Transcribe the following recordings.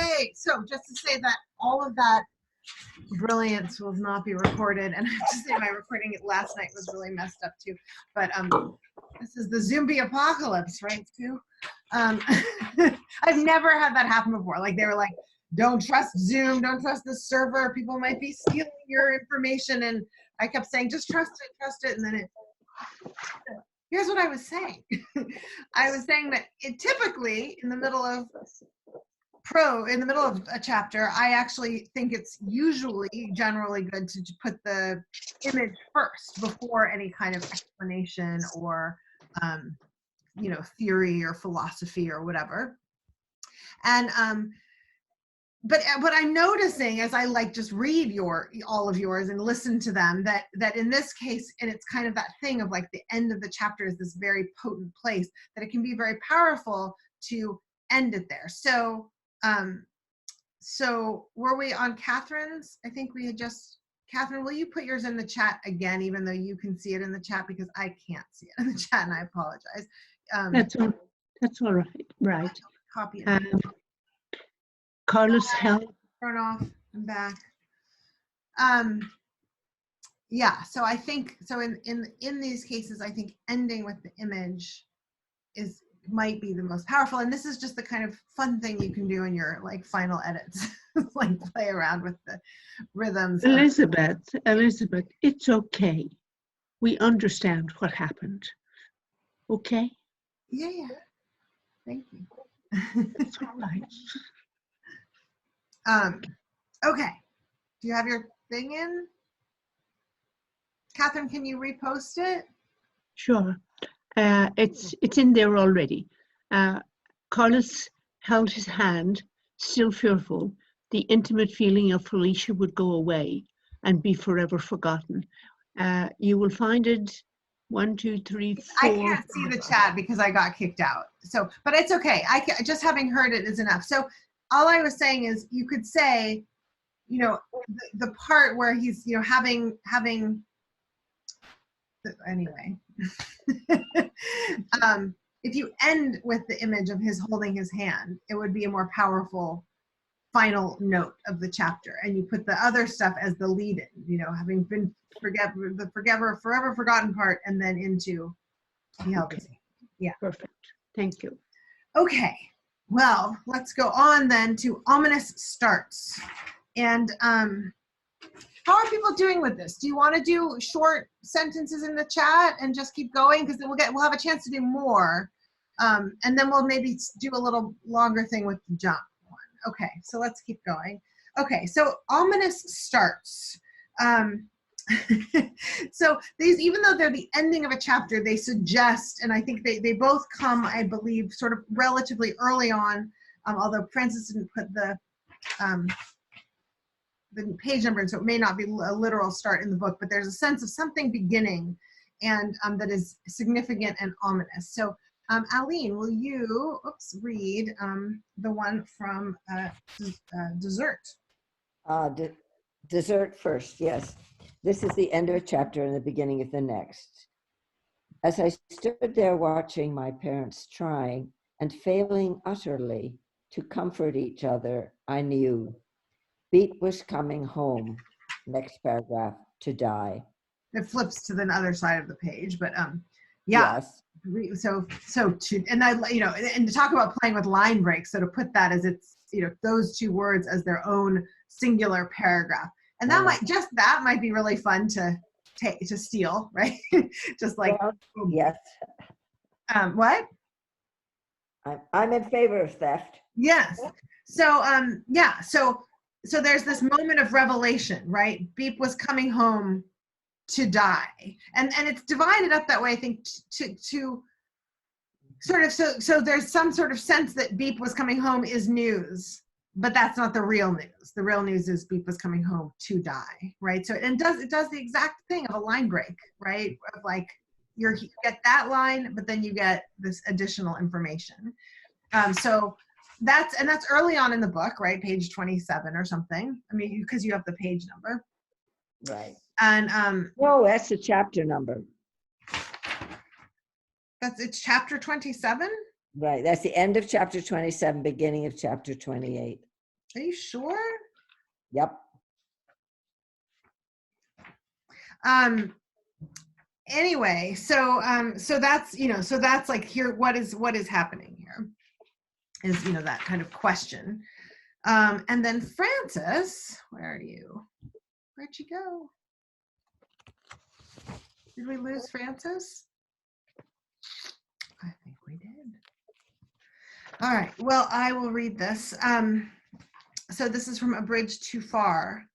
Yay! So just to say that all of that brilliance will not be recorded, and I have to say my recording last night was really messed up too. But this is the zombie apocalypse, right, Sue? I've never had that happen before. Like they were like, "Don't trust Zoom, don't trust the server. People might be stealing your information." And I kept saying, "Just trust it," and then it. Here's what I was saying. I was saying that it typically in the middle of a chapter, I actually think it's generally good to put the image first before any kind of explanation or theory or philosophy or whatever. And but what I'm noticing as I just read all of yours and listen to them, that in this case, and it's kind of that thing of like the end of the chapter is this very potent place, that it can be very powerful to end it there. So were we on Catherine's? I think we had just, Catherine, will you put yours in the chat again, even though you can see it in the chat, because I can't see it in the chat, and I apologize. That's all right. Right. Copy it. Carlos Held. Turn off and back. Yeah, so I think, so in these cases, I think ending with the image might be the most powerful. And this is just the kind of fun thing you can do in your final edits, like play around with the rhythms. Elizabeth, it's okay. We understand what happened. Okay? Yeah. Thank you. That's all right. Okay. Do you have your thing in? Catherine, can you repost it? Sure. It's in there already. Carlos held his hand, still fearful. The intimate feeling of Felicia would go away and be forever forgotten. You will find it 1, 2, 3, 4. I can't see the chat because I got kicked out. So, but it's okay. Just having heard it is enough. So all I was saying is you could say, the part where he's, having anyway. If you end with the image of his holding his hand, it would be a more powerful final note of the chapter. And you put the other stuff as the lead-in, having been forever forgotten part, and then into he held his hand. Yeah. Perfect. Thank you. Okay. Well, let's go on then to ominous starts. And how are people doing with this? Do you want to do short sentences in the chat and just keep going? Because then we'll have a chance to do more. And then we'll maybe do a little longer thing with the jump one. Okay, so let's keep going. Okay, so ominous starts. So these, even though they're the ending of a chapter, they suggest, and I think they both come, I believe, sort of relatively early on, although Francis didn't put the page number, and so it may not be a literal start in the book, but there's a sense of something beginning and that is significant and ominous. So Aline, will you read the one from Dessert? Dessert first, yes. This is the end of a chapter and the beginning of the next. As I stood there watching my parents trying and failing utterly to comfort each other, I knew Beat was coming home, next paragraph, to die. It flips to the other side of the page, but yeah. Yes. So and to talk about playing with line breaks, so to put that as it's, those two words as their own singular paragraph. And that might be really fun to steal, right? Just like, well, yes. What? I'm in favor of theft. Yes. So so there's this moment of revelation, right? Beep was coming home to die, and it's divided up that way, I think, to sort of, so there's some sort of sense that Beep was coming home is news, but that's not the real news. The real news is Beep was coming home to die, right? So it does the exact thing of a line break, right? Of like you get that line, but then you get this additional information. So that's early on in the book, right? Page 27 or something. I mean, because you have the page number. Right. And no, that's the chapter number. It's chapter 27? Right. That's the end of chapter 27, beginning of chapter 28. Are you sure? Yep. Anyway, so that's, so that's like here, what is happening here is, that kind of question. And then Frances, where are you? Where'd you go? Did we lose Frances? I think we did. All right, well, I will read this. So this is from A Bridge Too Far.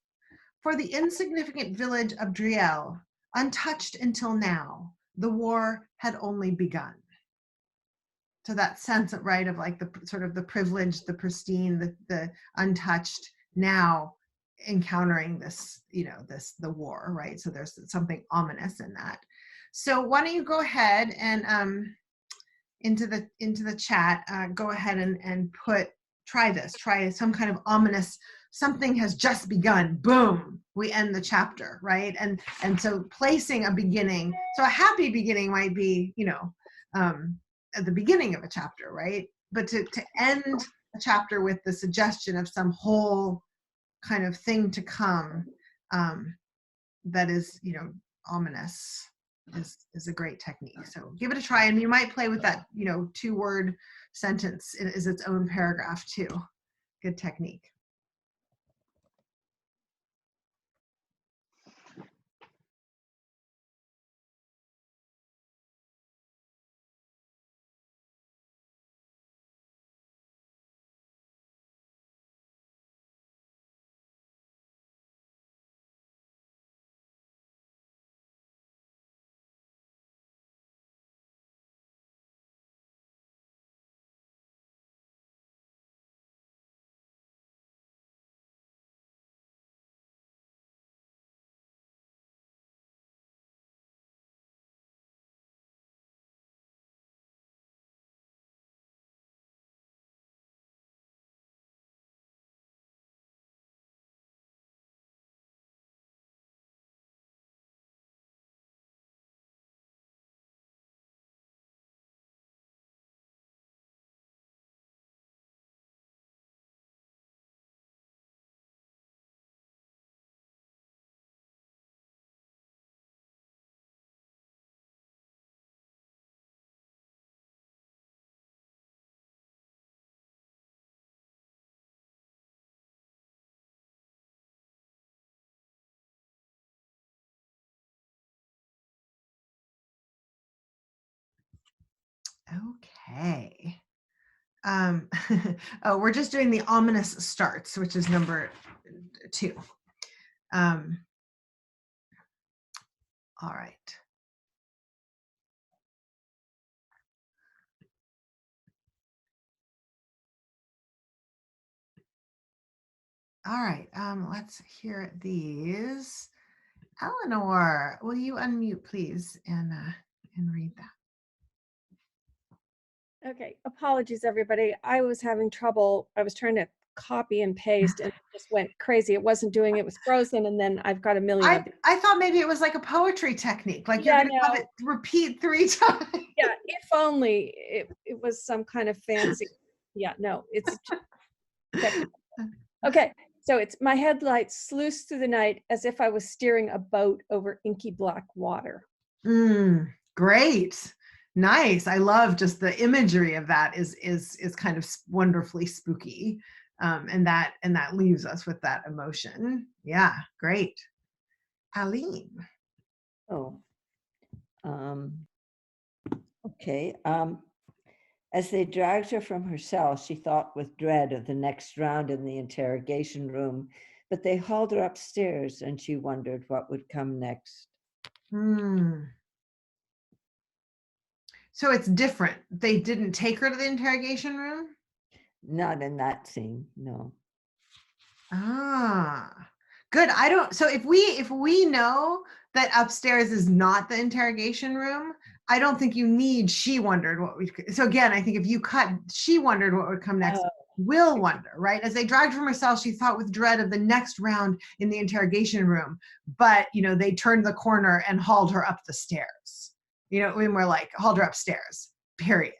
For the insignificant village of Driel, untouched until now, the war had only begun. So that sense, right, of like the sort of the privileged, the pristine, the untouched, now encountering this, the war, right? So there's something ominous in that. So why don't you go ahead and into the chat, go ahead and try some kind of ominous, something has just begun, boom, we end the chapter, right? And so placing a beginning, so a happy beginning might be, at the beginning of a chapter, right? But to end a chapter with the suggestion of some whole kind of thing to come, that is, ominous, is a great technique. So give it a try, and you might play with that, 2-word sentence is its own paragraph too. Good technique. Okay. Oh, we're just doing the ominous starts, which is number 2. All right. All right, let's hear these. Eleanor, will you unmute, please, and read that? Okay, apologies, everybody. I was having trouble. I was trying to copy and paste and it just went crazy. It wasn't doing it. It was frozen, and then I've got a million of these. I thought maybe it was like a poetry technique, like you're Yeah, gonna have it repeat 3 times. Yeah, if only it was some kind of fancy. Yeah, no, it's okay. So it's my headlights sluiced through the night as if I was steering a boat over inky black water. Great. Nice. I love just the imagery of that is kind of wonderfully spooky. And that leaves us with that emotion. Yeah, great. Aline. Oh, okay. As they dragged her from her cell, she thought with dread of the next round in the interrogation room, but they hauled her upstairs and she wondered what would come next. So it's different. They didn't take her to the interrogation room? Not in that scene, no. Good. So if we know that upstairs is not the interrogation room, I don't think you need she wondered what we, so again, I think if you cut she wondered what would come next, will wonder, right? As they dragged her from her cell, she thought with dread of the next round in the interrogation room, but they turned the corner and hauled her up the stairs. When we're like, hauled her upstairs, period.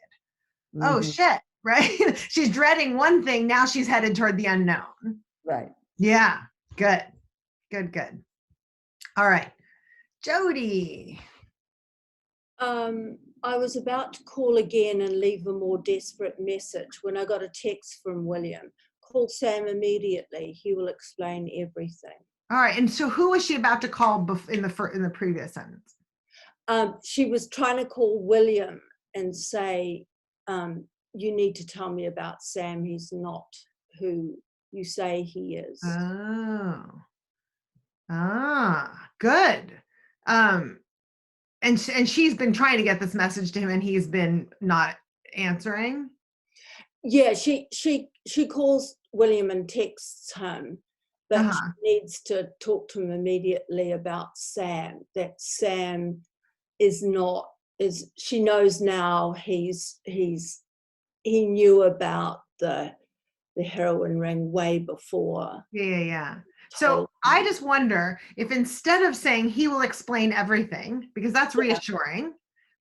Oh shit. right? She's dreading one thing. Now she's headed toward the unknown. Right. Yeah. Good. Good. All right. Jody. I was about to call again and leave a more desperate message when I got a text from William. Call Sam immediately. He will explain everything. All right. And so who was she about to call in the previous sentence? She was trying to call William and say, you need to tell me about Sam. He's not who you say he is. Good. And she's been trying to get this message to him, and he's been not answering. Yeah, she calls William and texts him, but she needs to talk to him immediately about Sam. That Sam she knows now he knew about the heroin ring way before. Yeah. So I just wonder if instead of saying he will explain everything, because that's reassuring,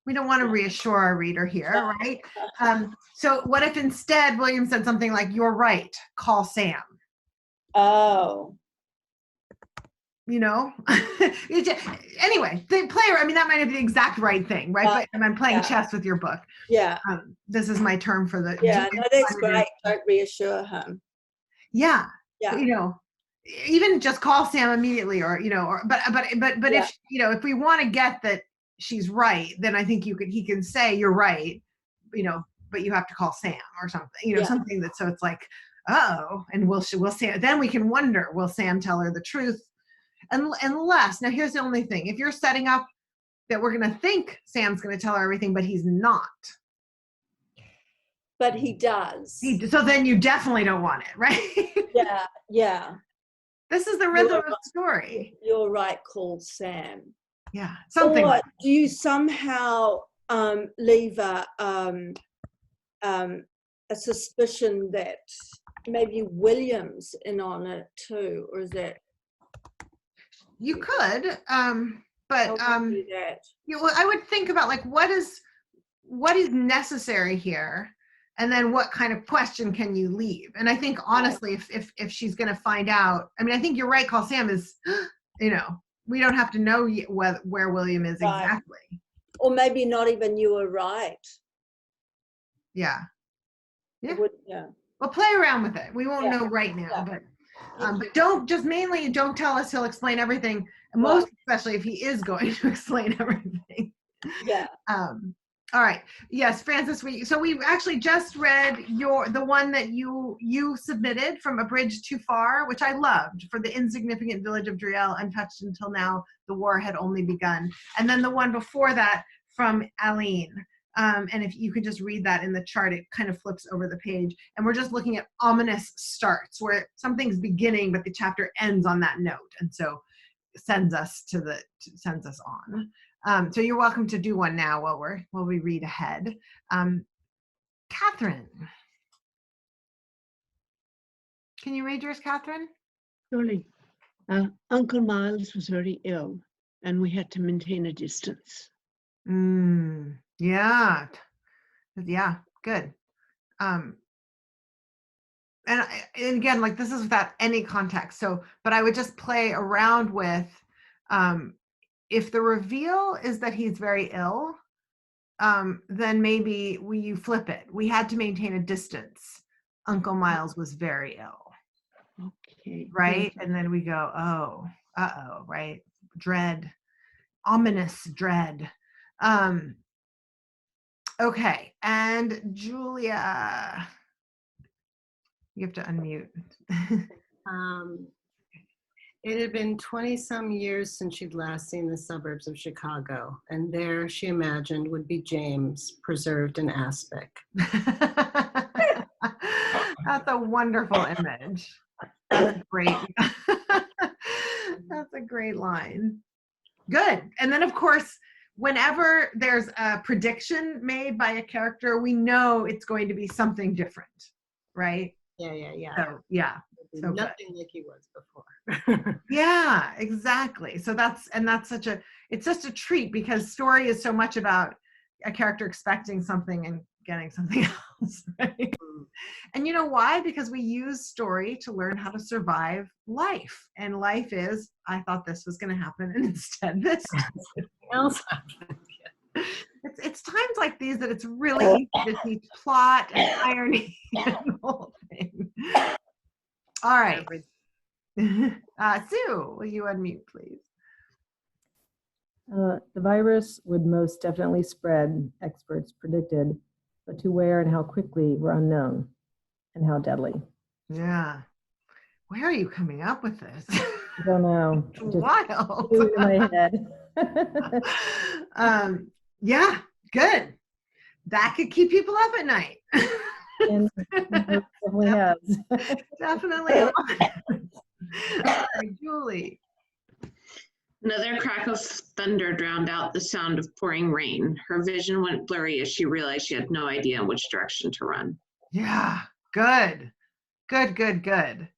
we don't want to reassure our reader here, right? So what if instead William said something like, "You're right, call Sam." Oh. Anyway, the player, I mean, that might not be the exact right thing, right? But I'm playing chess with your book. Yeah. This is my term for the. Yeah, no, that's great. Don't reassure him. Yeah. Yeah. Even just call Sam immediately, but if if we want to get that she's right, then I think he can say you're right, but you have to call Sam or something, something that, so it's like, oh, and we'll Sam, then we can wonder, will Sam tell her the truth? Unless, now here's the only thing, if you're setting up that we're going to think Sam's going to tell her everything, but he's not. But he does. So then you definitely don't want it, right? Yeah. This is the rhythm of the story. You're right, call Sam. Yeah, something. Or do you somehow leave a suspicion that maybe William's in on it too, or is that? You could, but do that. I would think about like what is necessary here, and then what kind of question can you leave? And I think honestly, if she's going to find out, I mean, I think you're right. Call Sam is, we don't have to know where William is exactly. Or maybe not even you were right. Yeah. Well, play around with it. We won't know right now, but don't tell us he'll explain everything. Most especially if he is going to explain everything. Yeah. All right. Yes, Frances. We actually just read the one that you submitted from A Bridge Too Far, which I loved, for the insignificant village of Driel, untouched until now. The war had only begun, and then the one before that from Aline. And if you could just read that in the chart, it kind of flips over the page, and we're just looking at ominous starts where something's beginning, but the chapter ends on that note, and so sends us on. So you're welcome to do one now while we read ahead. Catherine, can you read yours, Catherine? Surely. Uncle Miles was very ill, and we had to maintain a distance. Yeah, good. And again, like, this is without any context. So, but I would just play around with, if the reveal is that he's very ill, then maybe you flip it. We had to maintain a distance. Uncle Miles was very ill. Okay. Right? And then we go, oh, uh-oh, right? Dread, ominous dread. Okay, and Julia, you have to unmute. It had been 20-some years since she'd last seen the suburbs of Chicago, and there, she imagined, would be James, preserved in aspic. That's a wonderful image. That's great. That's a great line. Good. And then, of course, whenever there's a prediction made by a character, we know it's going to be something different, right? Yeah. So, yeah. So nothing like he was before. Yeah, exactly. So it's just a treat, because story is so much about a character expecting something and getting something else, right? And you know why? Because we use story to learn how to survive life. And life is, I thought this was going to happen, and instead this else happened. it's times like these that it's really easy to teach plot and irony and the whole thing. All right. Sue, will you unmute, please? The virus would most definitely spread, experts predicted, but to where and how quickly were unknown, and how deadly. Yeah. Where are you coming up with this? I don't know. It's Just wild. flew into my head. Yeah, good. That could keep people up at night. And it definitely has. Definitely. All right, Julie. Another crack of thunder drowned out the sound of pouring rain. Her vision went blurry as she realized she had no idea in which direction to run. Yeah, good. Good.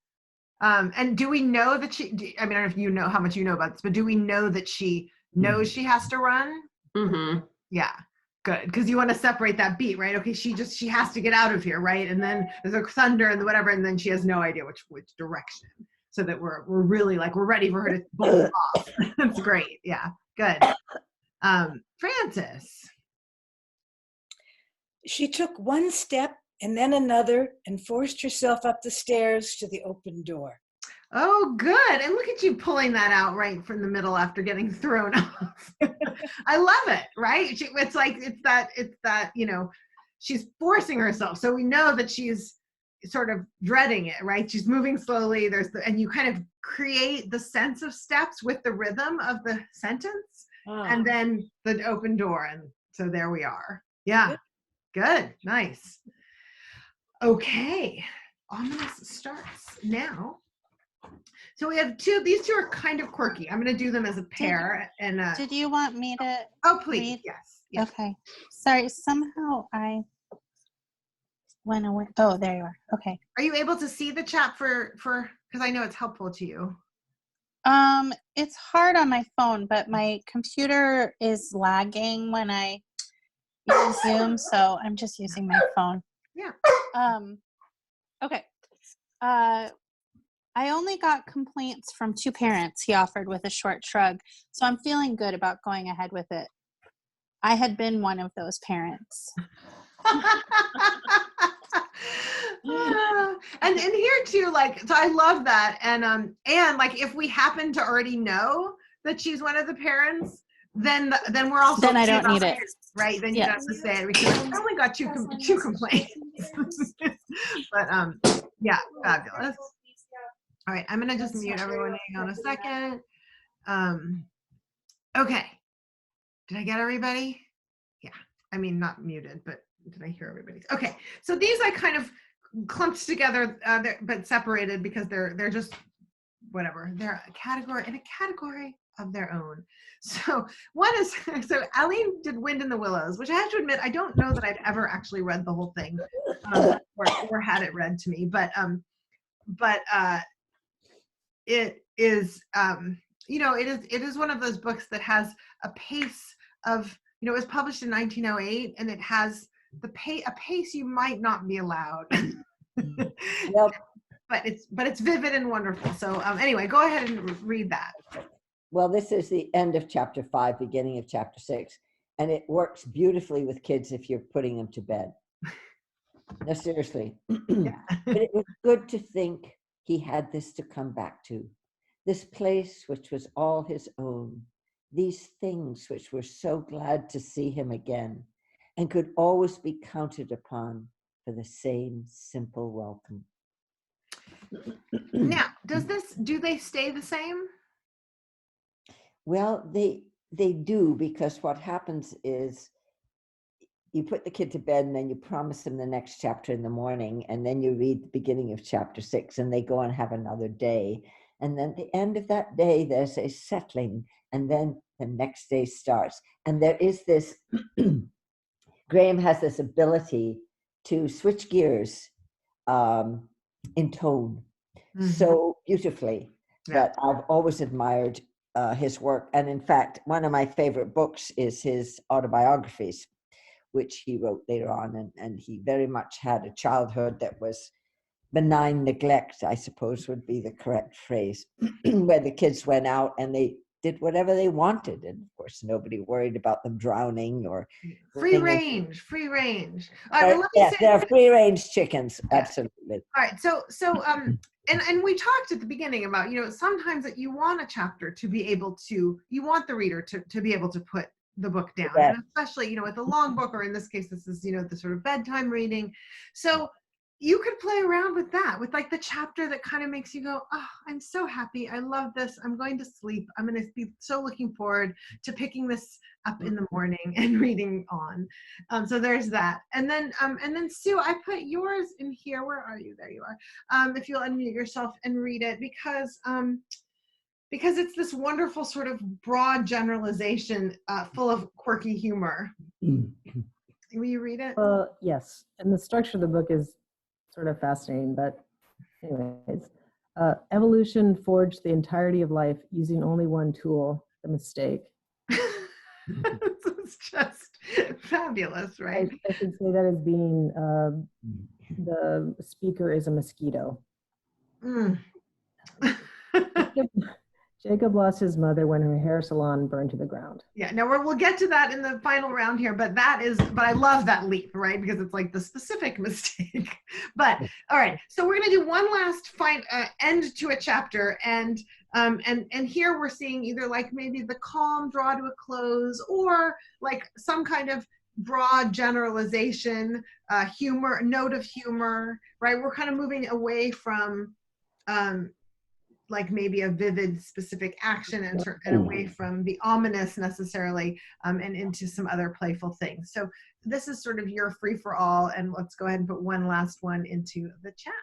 And do we know that I mean, I don't know if you know how much you know about this, but do we know that she knows she has to run? Mm-hmm. Yeah, good. Because you want to separate that beat, right? Okay, she has to get out of here, right? And then there's a thunder and whatever, and then she has no idea which direction. So that we're really like, we're ready for her to bolt off. That's great. Yeah, good. Frances. She took one step and then another and forced herself up the stairs to the open door. Oh, good. And look at you pulling that out right from the middle after getting thrown off. I love it, right? It's that, you know, she's forcing herself. So we know that she's sort of dreading it, right? She's moving slowly. And you kind of create the sense of steps with the rhythm of the sentence, and then the open door. And so there we are. Yeah, good, nice. Okay, ominous starts now. So we have these two are kind of quirky. I'm going to do them as a pair. Did you want me to? Oh, please, read? yes. Okay, sorry, somehow I went away. Oh, there you are. Okay. Are you able to see the chat for because I know it's helpful to you? It's hard on my phone, but my computer is lagging when I use Zoom, so I'm just using my phone. Yeah. Okay. I only got complaints from 2 parents, he offered with a short shrug, so I'm feeling good about going ahead with it. I had been one of those parents. And here too, like, so I love that. And like, if we happen to already know that she's one of the parents, then we're also then I don't need it, right? Then you don't have to say it because I only got two complaints. But yeah, fabulous. All right, I'm gonna just mute everyone. Hang on a second. Okay, did I get everybody? Yeah, I mean not muted, but did I hear everybody? Okay, so these I kind of clumped together, but separated because they're just whatever. They're a category of their own. So one is, so Aline did Wind in the Willows, which I have to admit, I don't know that I'd ever actually read the whole thing or had it read to me, but it is, you know, it is one of those books that has a pace of, you know, it was published in 1908 and it has a pace you might not be allowed. Well, but it's vivid and wonderful. So anyway, go ahead and read that. well, this is the end of chapter 5, beginning of chapter 6, and it works beautifully with kids if you're putting them to bed. No, seriously. Yeah. But it was good to think he had this to come back to, this place which was all his own, these things which were so glad to see him again, and could always be counted upon for the same simple welcome. Now, do they stay the same? Well, they do, because what happens is you put the kid to bed and then you promise them the next chapter in the morning, and then you read the beginning of chapter 6 and they go and have another day. And then at the end of that day, there's a settling, and then the next day starts. And there is this, Graham has this ability to switch gears in tone so beautifully that I've always admired his work. And in fact, one of my favorite books is his autobiographies, which he wrote later on. And he very much had a childhood that was benign neglect, I suppose would be the correct phrase, where the kids went out and they did whatever they wanted. And of course, nobody worried about them drowning or Free running into- range, free range. All right, well, let me Yes, say, they're free-range chickens, Yeah. absolutely. all right, and we talked at the beginning about, sometimes that you want a chapter to be able to, you want the reader to be able to put the book down, Yeah. and especially, with a long book, or in this case, this is, the sort of bedtime reading. So you could play around with that, with like the chapter that kind of makes you go, oh, I'm so happy. I love this. I'm going to sleep. I'm going to be so looking forward to picking this up in the morning and reading on. So there's that. And then Sue, I put yours in here. Where are you? There you are. If you'll unmute yourself and read it, because it's this wonderful sort of broad generalization full of quirky humor. Will you read it? Yes, and the structure of the book is sort of fascinating, but anyways. Evolution forged the entirety of life using only one tool, the mistake. It's just fabulous, right? I should say that as being the speaker is a mosquito. Mm. Jacob lost his mother when her hair salon burned to the ground. Yeah, no, we'll get to that in the final round here, but I love that leap, right? Because it's like the specific mistake. But all right, so we're gonna do one last end to a chapter, and here we're seeing either like maybe the calm draw to a close, or like some kind of broad generalization, humor, note of humor, right? We're kind of moving away from like maybe a vivid specific action, and away from the ominous necessarily, and into some other playful things. So this is sort of your free for all, and let's go ahead and put one last one into the chat.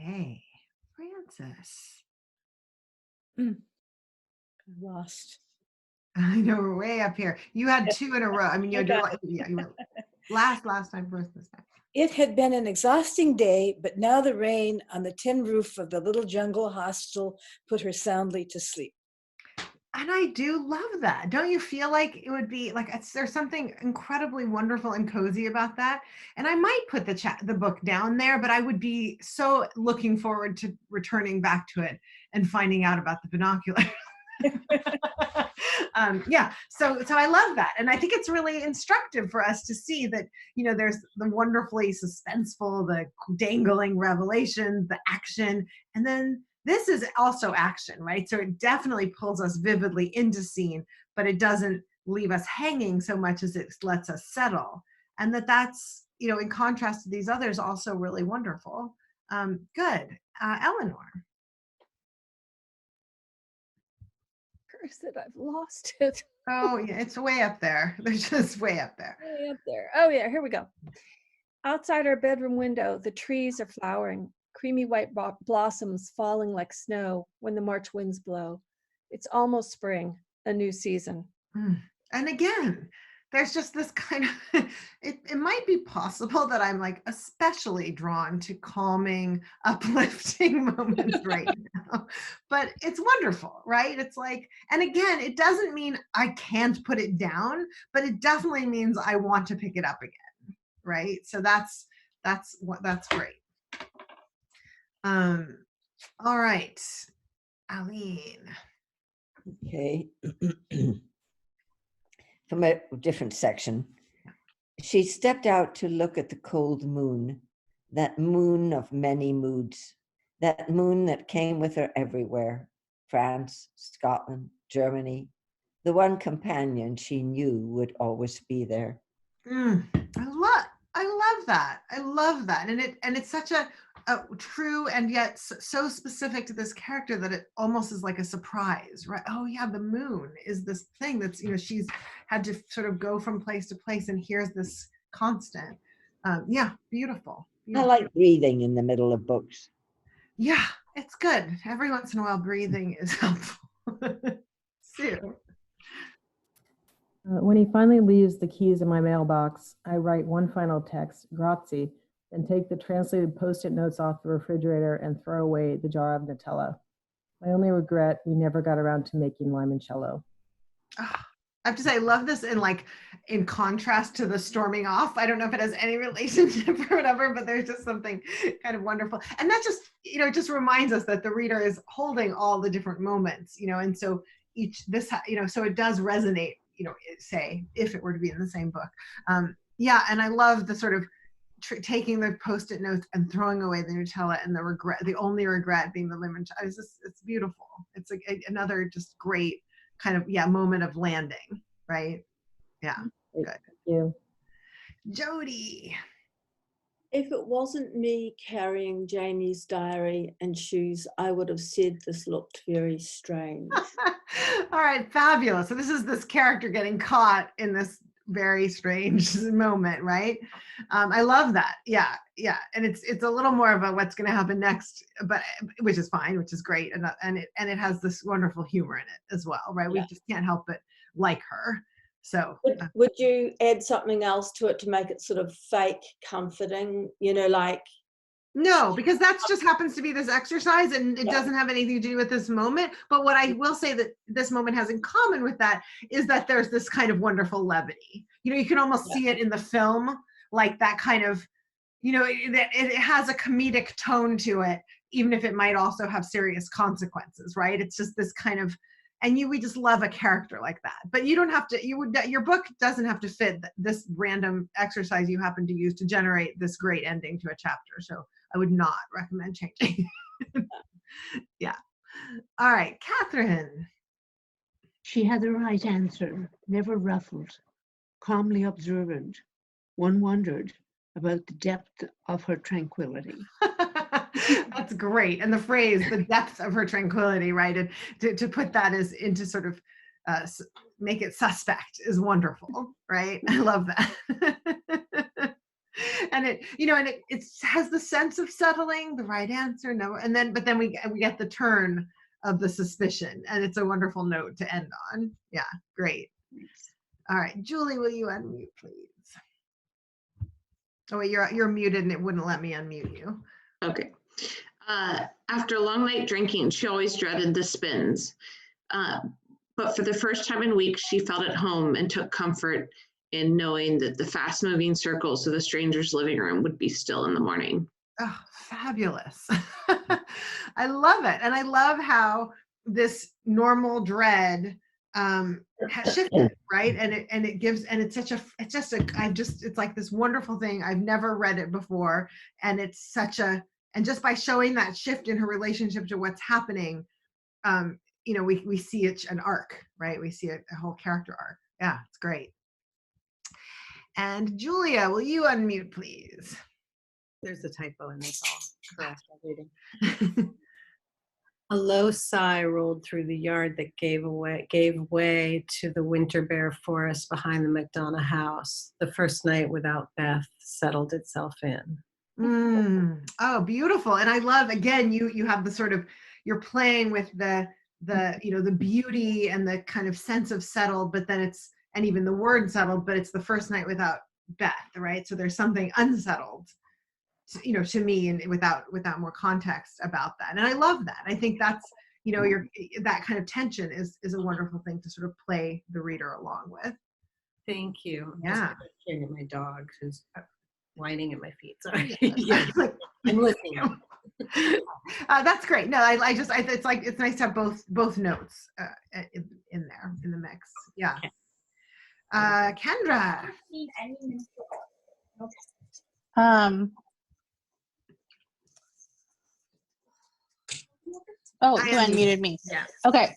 Okay, Frances. Lost. I know we're way up here. You had two in a row. I mean, you I had got you were last time, first this time. It had been an exhausting day, but now the rain on the tin roof of the little jungle hostel put her soundly to sleep. And I do love that. Don't you feel like it would be like there's something incredibly wonderful and cozy about that? And I might put the book down there, but I would be so looking forward to returning back to it and finding out about the binocular. Yeah, so I love that, and I think it's really instructive for us to see that, you know, there's the wonderfully suspenseful, the dangling revelations, the action, and then this is also action, right? So it definitely pulls us vividly into scene, but it doesn't leave us hanging so much as it lets us settle, and that's, you know, in contrast to these others, also really wonderful. Good. Eleanor. That I've lost it. Oh, yeah, it's way up there. They're just way up there. Way up there. Oh yeah, here we go. Outside our bedroom window, the trees are flowering, creamy white blossoms falling like snow when the March winds blow. It's almost spring, a new season. And again, there's just this kind of, it might be possible that I'm like especially drawn to calming, uplifting moments right now, but it's wonderful, right? It's like, and again, it doesn't mean I can't put it down, but it definitely means I want to pick it up again, right? So that's great. All right, Aline. Okay. From a different section. She stepped out to look at the cold moon, that moon of many moods, that moon that came with her everywhere, France, Scotland, Germany, the one companion she knew would always be there. I love that. I love that. And it's such a true and yet so specific to this character that it almost is like a surprise, right? Oh yeah, the moon is this thing that's, you know, she's had to sort of go from place to place, and here's this constant. Yeah, beautiful. I like breathing in the middle of books. Yeah, it's good. Every once in a while, breathing is helpful. Sue. When he finally leaves the keys in my mailbox, I write one final text, grazie, and take the translated Post-it notes off the refrigerator and throw away the jar of Nutella. My only regret, we never got around to making limoncello. I have to say, I love this in contrast to the storming off. I don't know if it has any relationship or whatever, but there's just something kind of wonderful. And that just, you know, it just reminds us that the reader is holding all the different moments, you know, and so so it does resonate, you know, say, if it were to be in the same book. Yeah, and I love the sort of taking the Post-it notes and throwing away the Nutella, and the only regret being the limoncello. It's beautiful. It's like another just great kind of, yeah, moment of landing, right? Yeah, good. Thank you. Jody. If it wasn't me carrying Jamie's diary and shoes, I would have said this looked very strange. All right, fabulous. So this is this character getting caught in this very strange moment, right? I love that. Yeah, and it's a little more of a what's going to happen next, but which is fine, which is great, and it has this wonderful humor in it as well, right? Yeah. We just can't help but like her. So would you add something else to it to make it sort of fake comforting, you know, like? No, because that just happens to be this exercise, and it Yeah. doesn't have anything to do with this moment. But what I will say that this moment has in common with that is that there's this kind of wonderful levity. You know, you can almost see it in the film, like that kind of, you know, it has a comedic tone to it, even if it might also have serious consequences, right? It's just this kind of, and we just love a character like that. But you don't have to, your book doesn't have to fit this random exercise you happen to use to generate this great ending to a chapter. So I would not recommend changing. Yeah. All right, Catherine. She had the right answer, never ruffled, calmly observant. One wondered about the depth of her tranquility. That's great. And the phrase, the depth of her tranquility, right? And to put that as into sort of make it suspect is wonderful, right? I love that. And it, and it has the sense of settling, the right answer, no, but then we get the turn of the suspicion, and it's a wonderful note to end on. Yeah, great. All right, Julie, will you unmute, please? Oh wait, you're muted, and it wouldn't let me unmute you. Okay. After a long night drinking, she always dreaded the spins. But for the first time in weeks, she felt at home and took comfort in knowing that the fast-moving circles of the stranger's living room would be still in the morning. Oh, fabulous. I love it. And I love how this normal dread has shifted, right? And it's like this wonderful thing. I've never read it before. And it's and just by showing that shift in her relationship to what's happening, we see an arc, right? We see a whole character arc. Yeah, it's great. And Julia, will you unmute, please? There's a typo in this all correct reading. A low sigh rolled through the yard that gave way to the winter bare forest behind the McDonough house. The first night without Beth settled itself in. Oh, beautiful. And I love, again, you have the sort of, you're playing with the beauty and the kind of sense of settled, but then and even the word settled, but it's the first night without Beth, right? So there's something unsettled, to me, and without more context about that. And I love that. I think that's, that kind of tension is a wonderful thing to sort of play the reader along with. Thank you. Yeah. I'm just staring at my dog who's whining at my feet. Sorry. Yeah. I'm listening. That's great. No, it's nice to have both notes in there in the mix. Yeah. Kendra. Oh, you unmuted me. Yeah. Okay.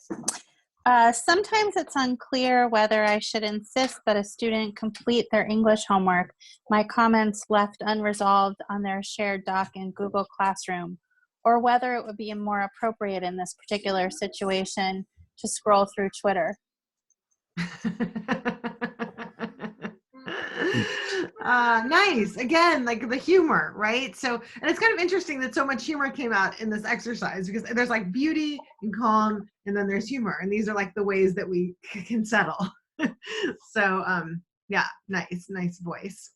Sometimes it's unclear whether I should insist that a student complete their English homework, my comments left unresolved on their shared doc in Google Classroom, or whether it would be more appropriate in this particular situation to scroll through Twitter. Nice. Again, like the humor, right? So, and it's kind of interesting that so much humor came out in this exercise, because there's like beauty and calm, and then there's humor, and these are like the ways that we can settle. So, yeah, nice voice.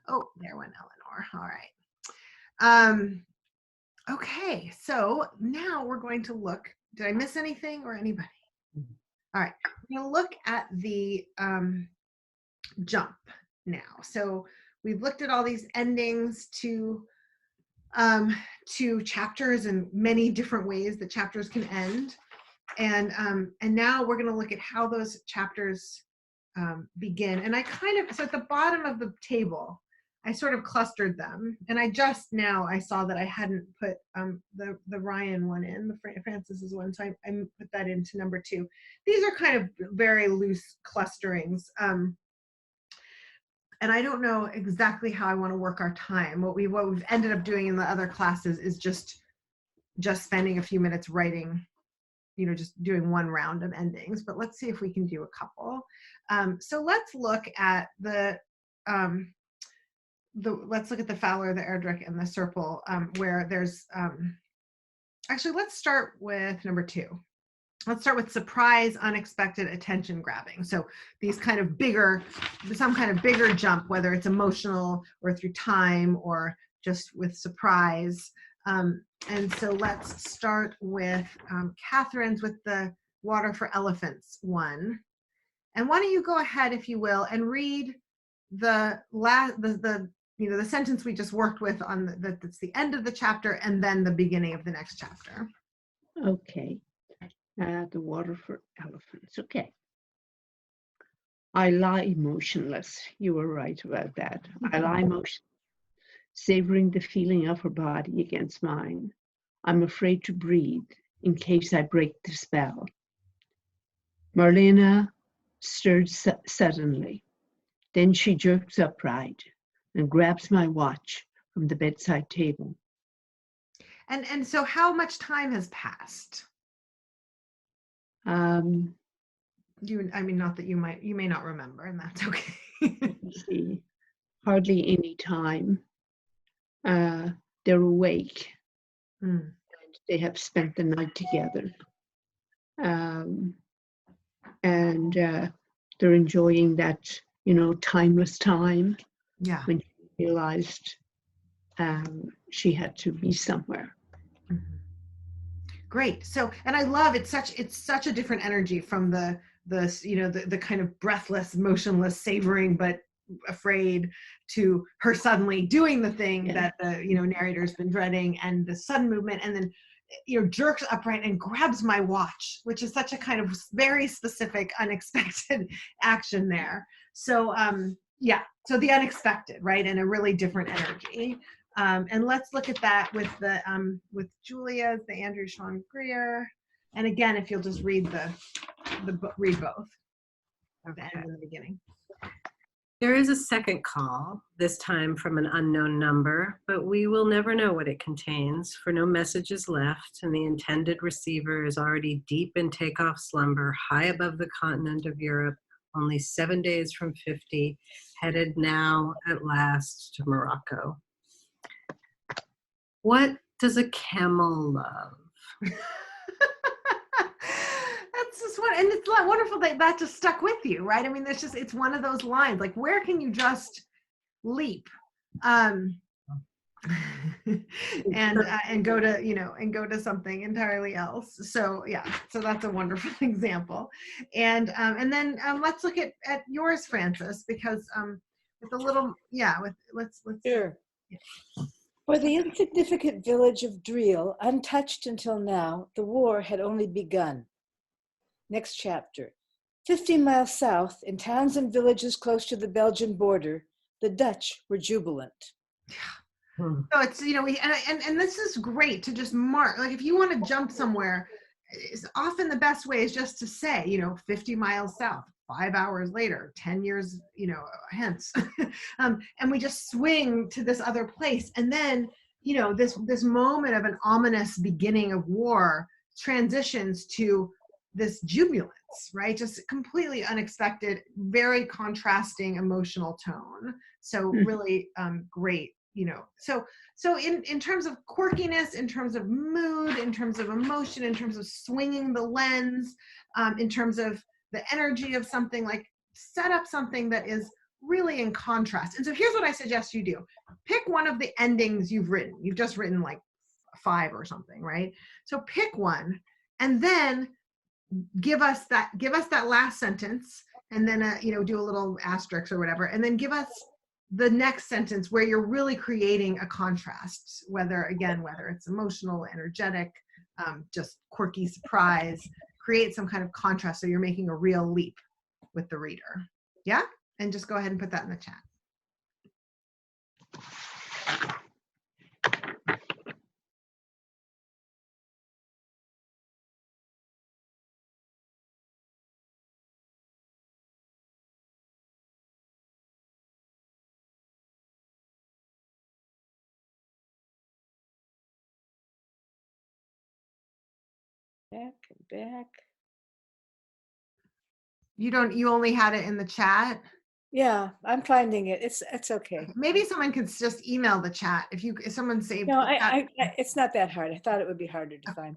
Oh, there went Eleanor. All right. Okay, so now we're going to look. Did I miss anything or anybody? All right, we're going to look at the jump now. So we've looked at all these endings to chapters and many different ways that chapters can end, and now we're going to look at how those chapters begin. And so at the bottom of the table, I sort of clustered them, and I saw that I hadn't put the Ryan one in, the Francis's one, so I put that into number 2. These are kind of very loose clusterings. And I don't know exactly how I want to work our time. What we've ended up doing in the other classes is just spending a few minutes writing, just doing one round of endings. But let's see if we can do a couple. So let's look at let's look at the Fowler, the Erdrich, and the Serpil, where there's actually, let's start with number 2. Let's start with surprise, unexpected, attention grabbing. So these kind of some kind of bigger jump, whether it's emotional or through time or just with surprise. And so let's start with Catherine's with the Water for Elephants one. And why don't you go ahead, if you will, and read the sentence we just worked with that's the end of the chapter, and then the beginning of the next chapter. Okay. The Water for Elephants. Okay. I lie motionless. You were right about that. I lie motionless, savoring the feeling of her body against mine. I'm afraid to breathe in case I break the spell. Marlena stirred suddenly. Then she jerks upright and grabs my watch from the bedside table. And so how much time has passed? You not that you may not remember, and that's okay. see. hardly any time. They're awake. Mm. They have spent the night together. And they're enjoying that, timeless time Yeah. when she realized she had to be somewhere. Mhm. Great. So, and I love it's such a different energy from the kind of breathless, motionless, savoring but afraid, to her suddenly doing the thing Yeah. that the narrator's been dreading, and the sudden movement, and then jerks upright and grabs my watch, which is such a kind of very specific, unexpected action there. So yeah, so the unexpected, right, and a really different energy. And let's look at that with the with Julia's, the Andrew Sean Greer. And again, if you'll just read read both, the end and the beginning. There is a second call, this time from an unknown number, but we will never know what it contains, for no message is left, and the intended receiver is already deep in takeoff slumber, high above the continent of Europe, only 7 days from 50, headed now at last to Morocco. What does a camel love? That's just one, and it's wonderful that just stuck with you, right? I mean, it's one of those lines, like, where can you just leap and go to something entirely else. So yeah, so that's a wonderful example. And then let's look at yours, Frances, because with a little, let's Sure. yeah. For the insignificant village of Driel, untouched until now, the war had only begun. Next chapter. 50 miles south, in towns and villages close to the Belgian border, the Dutch were jubilant. So it's, and this is great to just mark, like, if you want to jump somewhere, it's often the best way is just to say, 50 miles south, 5 hours later, 10 years, hence. And we just swing to this other place. And then, this moment of an ominous beginning of war transitions to this jubilance, right? Just completely unexpected, very contrasting emotional tone. So really great. So in terms of quirkiness, in terms of mood, in terms of emotion, in terms of swinging the lens, in terms of the energy of something, like, set up something that is really in contrast. And so here's what I suggest you do. Pick one of the endings you've written. You've just written like 5 or something, right? So pick one, and then give us that last sentence, and then do a little asterisk or whatever, and then give us the next sentence where you're really creating a contrast, whether it's emotional, energetic, just quirky, surprise. Create some kind of contrast so you're making a real leap with the reader. Yeah? And just go ahead and put that in the chat. Back. You only had it in the chat? Yeah, I'm finding it. It's okay. Maybe someone could just email the chat if someone saved. No, it's not that hard. I thought it would be harder to find.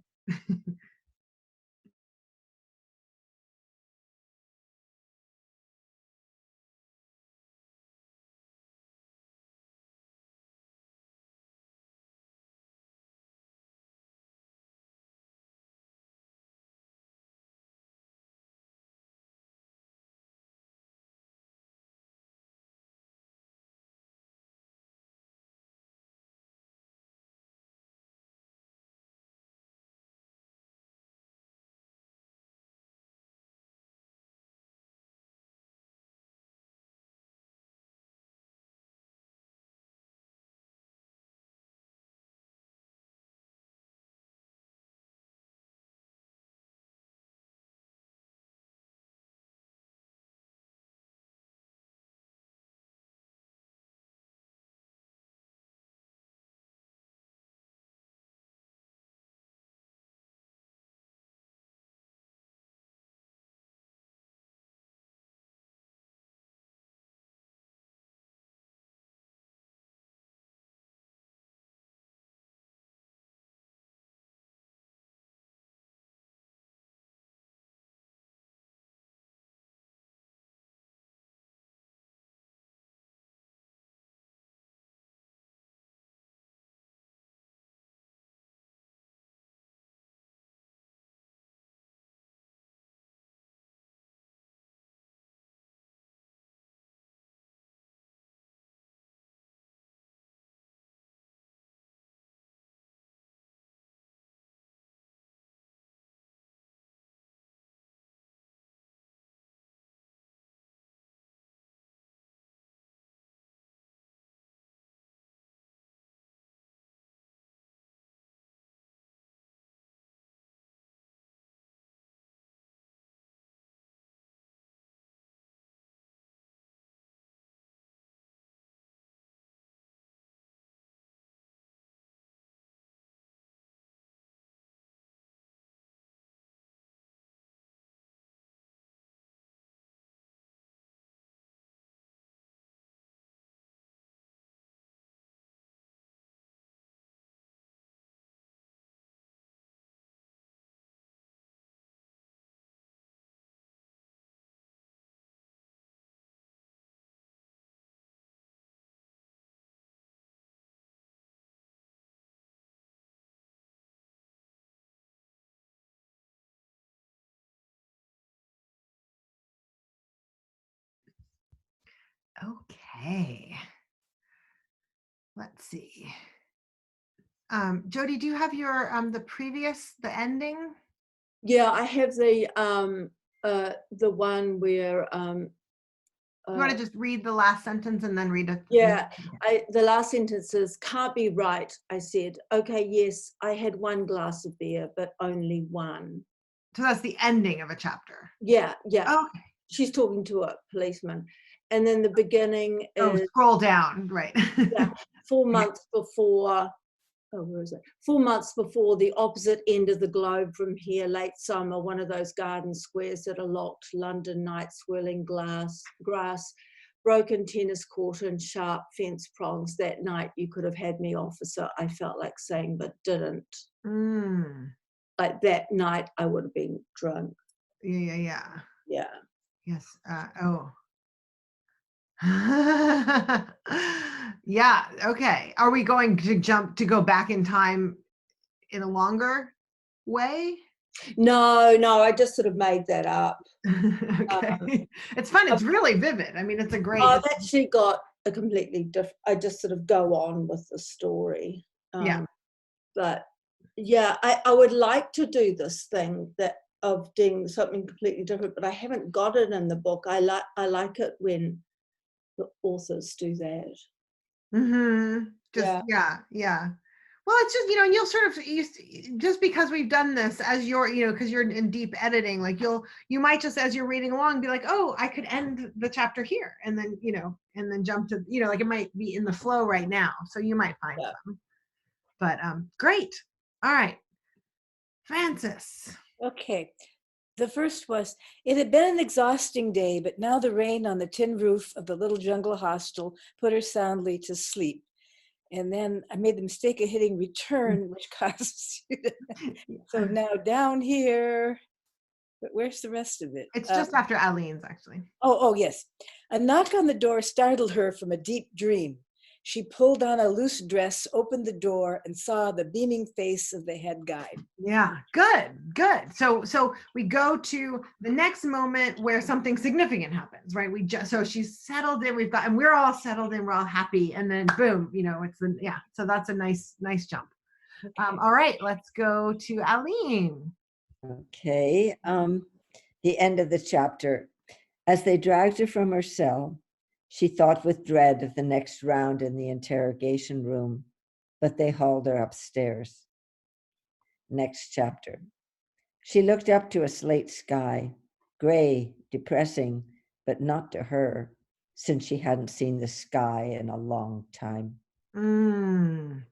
Okay. Let's see. Jody, do you have your the ending? Yeah, I have the one where You want to just read the last sentence and then read it? yeah, the last sentence is, can't be right, I said. Okay, yes, I had one glass of beer, but only one. So that's the ending of a chapter. Yeah, yeah. Okay. She's talking to a policeman. And then the beginning is Scroll down, right. yeah, 4 months before, oh, where is it? 4 months before the opposite end of the globe from here, late summer, one of those garden squares that are locked, London night, swirling grass, broken tennis court and sharp fence prongs. That night you could have had me, officer, I felt like saying, but didn't. Like that night I would have been drunk. Yeah. Yes. Yeah. Okay. Are we going to go back in time in a longer way? No, I just sort of made that up. Okay. It's fun. It's really vivid. I mean, it's a great. I've actually got a completely different, I just sort of go on with the story. Yeah. But yeah, I would like to do this thing of doing something completely different, but I haven't got it in the book. I like it when the authors do that. Yeah. Well, it's just, you'll sort of, just because we've done this as because you're in deep editing, like you might just, as you're reading along, be like, oh, I could end the chapter here. And then, and then jump to, like it might be in the flow right now. So you might find some, but great. All right. Frances. Okay. The first was, it had been an exhausting day, but now the rain on the tin roof of the little jungle hostel put her soundly to sleep. And then I made the mistake of hitting return, which causes you to, so now down here, but where's the rest of it? It's just after Aline's, actually. Oh, yes. A knock on the door startled her from a deep dream. She pulled on a loose dress, opened the door, and saw the beaming face of the head guide. Yeah, good. So we go to the next moment where something significant happens, right? So she's settled in. And we're all settled in. We're all happy, and then boom, So that's a nice jump. Okay. All right, let's go to Aline. Okay. The end of the chapter. As they dragged her from her cell, she thought with dread of the next round in the interrogation room, but they hauled her upstairs. Next chapter. She looked up to a slate sky, gray, depressing, but not to her, since she hadn't seen the sky in a long time.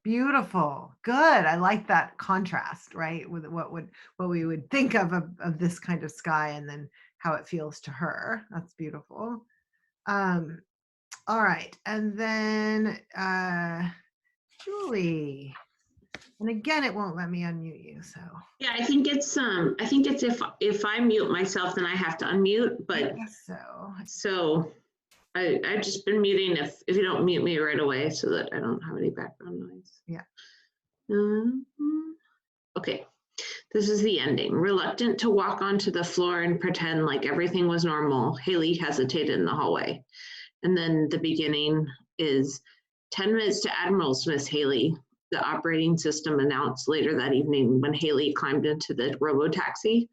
Beautiful. Good. I like that contrast, right? With what we would think of this kind of sky and then how it feels to her. That's beautiful. All right, and then Julie, and again, it won't let me unmute you. So yeah, I think it's if I mute myself, then I have to unmute. But I guess so I've just been muting if you don't mute me right away, so that I don't have any background noise. Yeah. Okay. This is the ending. Reluctant to walk onto the floor and pretend like everything was normal, Haley hesitated in the hallway. And then the beginning is 10 minutes to Admiral's, Miss Haley, the operating system announced later that evening when Haley climbed into the robo-taxi.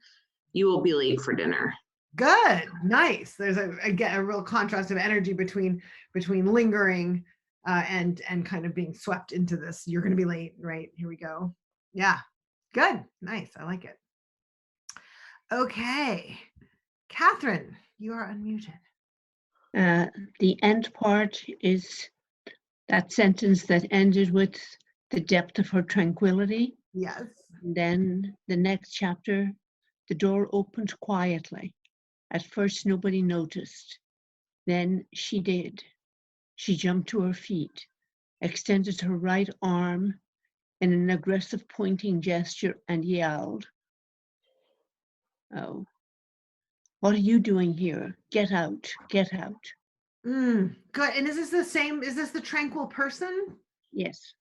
You will be late for dinner. Good, nice. There's a real contrast of energy between lingering and kind of being swept into this. You're going to be late, right? Here we go. Yeah, good, nice. I like it. Okay, Catherine, you are unmuted. The end part is that sentence that ended with the depth of her tranquility. Yes. And then the next chapter, the door opened quietly. At first, nobody noticed. Then she did. She jumped to her feet, extended her right arm in an aggressive pointing gesture and yelled, "Oh. What are you doing here? Get out, get out." Good. And is this the tranquil person? Yes.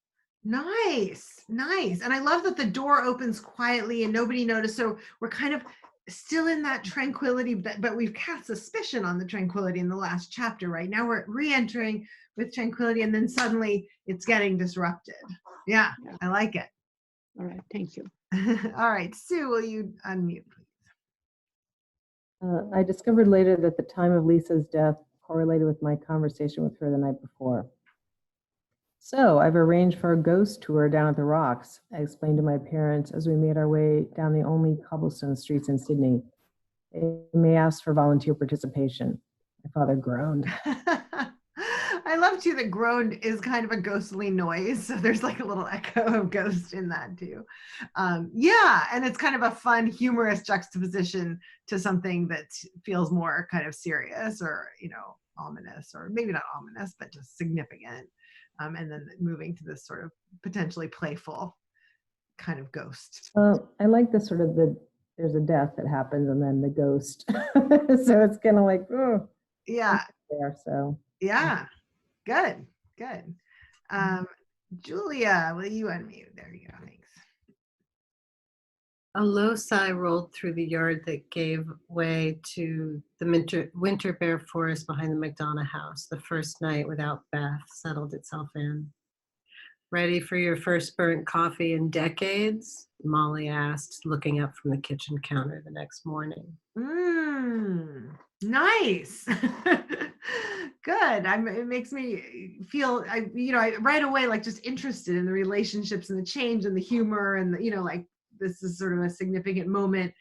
Nice. And I love that the door opens quietly and nobody noticed. So we're kind of still in that tranquility, but we've cast suspicion on the tranquility in the last chapter. Right now we're re-entering with tranquility, and then suddenly it's getting disrupted. Yeah, I like it. All right, thank you. All right, Sue, will you unmute, please? I discovered later that the time of Lisa's death correlated with my conversation with her the night before. So I've arranged for a ghost tour down at the Rocks, I explained to my parents as we made our way down the only cobblestone streets in Sydney. They may ask for volunteer participation. My father groaned. I love too that groan is kind of a ghostly noise. So there's like a little echo of ghost in that too. Yeah, and it's kind of a fun, humorous juxtaposition to something that feels more kind of serious or, ominous, or maybe not ominous, but just significant. And then moving to this sort of potentially playful kind of ghost. I like the sort of there's a death that happens and then the ghost. So it's kind of like, oh, yeah. There, so. Yeah, good. Julia, will you unmute? There you go, thanks. A low sigh rolled through the yard that gave way to the winter bare forest behind the McDonough house. The first night without Beth settled itself in. Ready for your first burnt coffee in decades? Molly asked, looking up from the kitchen counter the next morning. Nice. Good. It makes me feel, I right away, like just interested in the relationships and the change and the humor and like this is sort of a significant moment,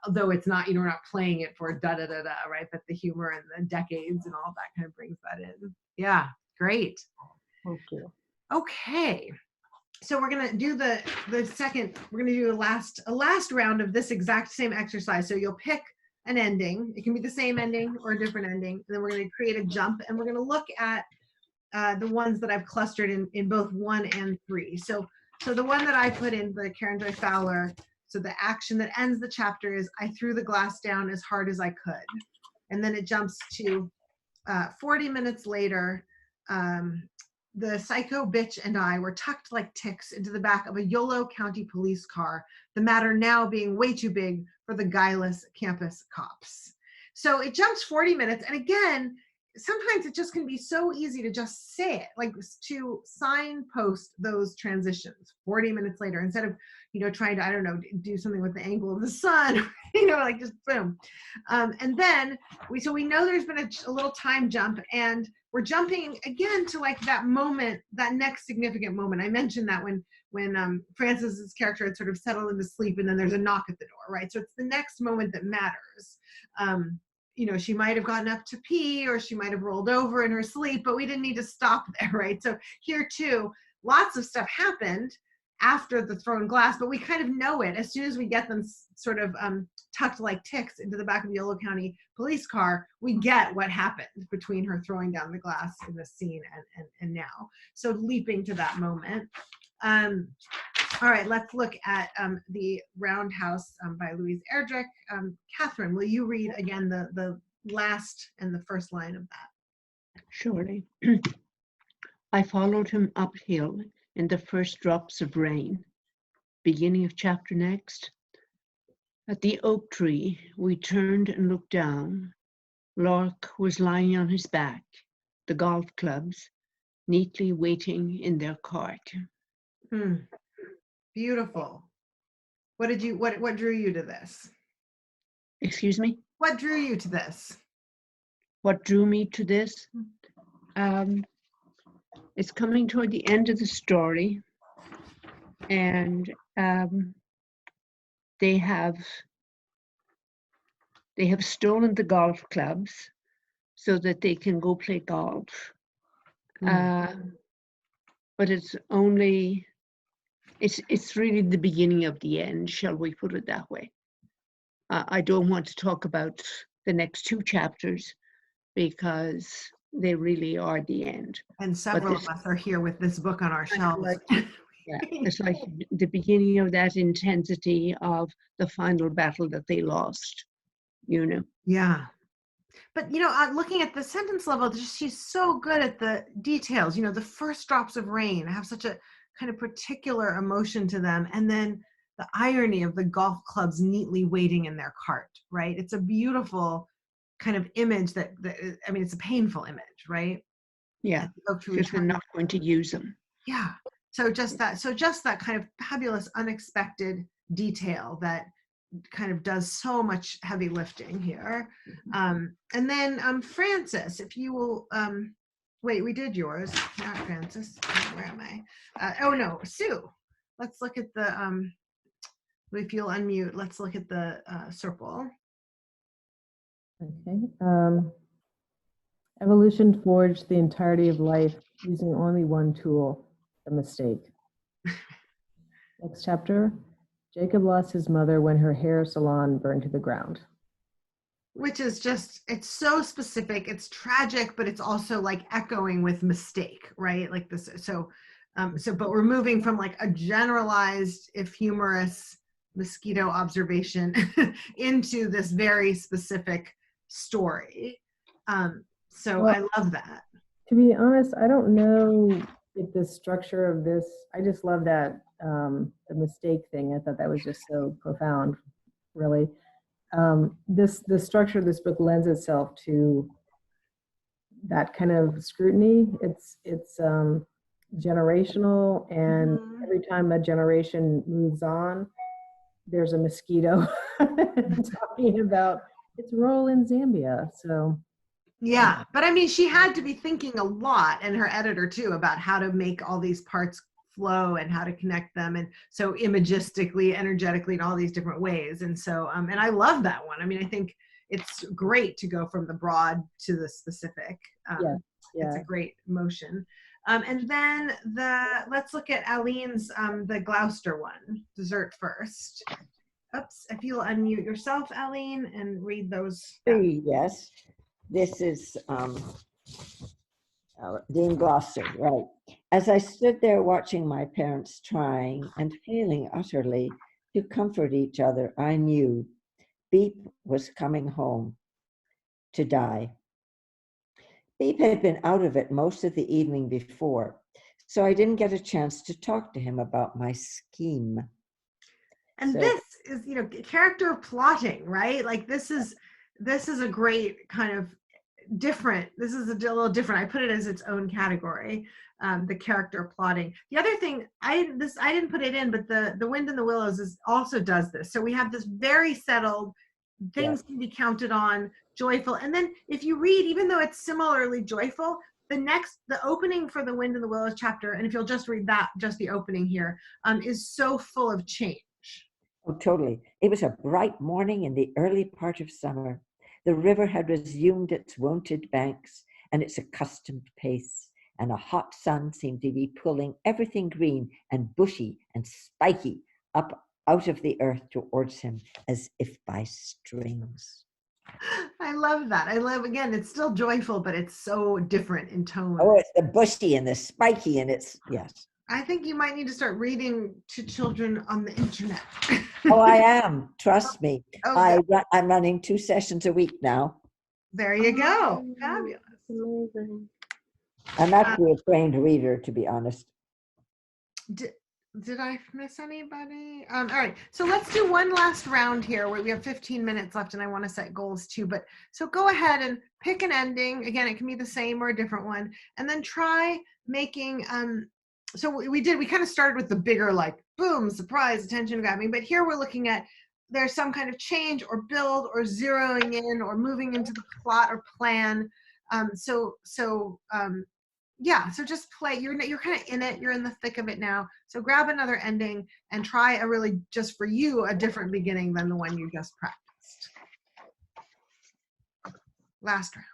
although it's not, we're not playing it for da-da-da-da, right? But the humor and the decades and all that kind of brings that in. Yeah, great. Thank you. Okay. So we're going to do the second, we're going to do a last round of this exact same exercise. So you'll pick an ending. It can be the same ending or a different ending. And then we're going to create a jump, and we're going to look at the ones that I've clustered in both 1 and 3. So the one that I put in, the Karen Joy Fowler, so the action that ends the chapter is, I threw the glass down as hard as I could. And then it jumps to 40 minutes later, the psycho bitch and I were tucked like ticks into the back of a Yolo County police car, the matter now being way too big for the guileless campus cops. So it jumps 40 minutes. And again, sometimes it just can be so easy to just say it, like to signpost those transitions 40 minutes later, instead of, trying to, I don't know, do something with the angle of the sun, like just boom. And then we know there's been a little time jump, and we're jumping again to like that moment, that next significant moment. I mentioned that when Frances's character had sort of settled into sleep, and then there's a knock at the door, right? So it's the next moment that matters. She might have gotten up to pee, or she might have rolled over in her sleep, but we didn't need to stop there, right? So here too, lots of stuff happened after the thrown glass, but we kind of know it as soon as we get them sort of tucked like ticks into the back of the Yolo County police car. We get what happened between her throwing down the glass in the scene and now. So leaping to that moment. All right, let's look at the Roundhouse by Louise Erdrich. Catherine, will you read again the last and the first line of that? Surely. I followed him uphill in the first drops of rain. Beginning of chapter next. At the oak tree, we turned and looked down. Lark was lying on his back, the golf clubs neatly waiting in their cart. Beautiful. What drew you to this? Excuse me? What drew you to this? What drew me to this? It's coming toward the end of the story, and they have stolen the golf clubs so that they can go play golf. But it's really the beginning of the end, shall we put it that way. I don't want to talk about the next 2 chapters because they really are the end. And several of us are here with this book on our shelves. It's like the beginning of that intensity of the final battle that they lost, Yeah. But, looking at the sentence level, she's so good at the details. The first drops of rain have such a kind of particular emotion to them. And then the irony of the golf clubs neatly waiting in their cart, right? It's a beautiful kind of image I mean, it's a painful image, right? Yeah, Folk to because they're return. not going to use them. Yeah. So just that kind of fabulous, unexpected detail that kind of does so much heavy lifting here. And then Francis, if you will, wait, we did yours, not Francis. Where am I? Oh no, Sue. Let's look at the, if you'll unmute, let's look at the circle. Okay. Evolution forged the entirety of life using only one tool, the mistake. Next chapter. Jacob lost his mother when her hair salon burned to the ground. Which is just, it's so specific, it's tragic, but it's also like echoing with mistake, right? Like this, but we're moving from like a generalized, if humorous, mosquito observation into this very specific story. So Well, I love that. To be honest, I don't know if the structure of this, I just love that, the mistake thing. I thought that was just so profound, really. The structure of this book lends itself to that kind of scrutiny. It's generational, and every time a generation moves on, there's a mosquito talking about its role in Zambia. So yeah, but I mean, she had to be thinking a lot, and her editor too, about how to make all these parts flow and how to connect them, and so imagistically, energetically, in all these different ways. And so, and I love that one. I mean, I think it's great to go from the broad to the specific. It's a great motion. And then let's look at Aline's, the Gloucester one, dessert first. Oops, if you'll unmute yourself, Aline, and read those. Yes, this is Dean Gloucester, right. As I stood there watching my parents trying and failing utterly to comfort each other, I knew Beep was coming home to die. Beep had been out of it most of the evening before, so I didn't get a chance to talk to him about my scheme. And so, this is, character plotting, right? Like this is a great kind of different. This is a little different. I put it as its own category, the character plotting. The other thing, I didn't put it in, but the Wind in the Willows also does this. So we have this very settled, things can be counted on, joyful. And then if you read, even though it's similarly joyful, the opening for the Wind in the Willows chapter, and if you'll just read that, just the opening here, is so full of change. Oh, totally. It was a bright morning in the early part of summer. The river had resumed its wonted banks and its accustomed pace, and a hot sun seemed to be pulling everything green and bushy and spiky up out of the earth towards him as if by strings. I love that. Again, it's still joyful, but it's so different in tone. Oh, it's the bushy and the spiky, and it's, yes. I think you might need to start reading to children on the internet. Oh, I am. Trust me. I'm running 2 sessions a week now. There you go. Fabulous. Amazing. I'm actually a trained reader, to be honest. Did I miss anybody? All right. So let's do one last round here where we have 15 minutes left, and I want to set goals too. But so go ahead and pick an ending. Again, it can be the same or a different one. And then try making so we kind of started with the bigger, like, boom, surprise, attention grabbing, but here we're looking at there's some kind of change or build or zeroing in or moving into the plot or plan. So just play. You're kind of in it. You're in the thick of it now. So grab another ending and try a really, just for you, a different beginning than the one you just practiced. Last round.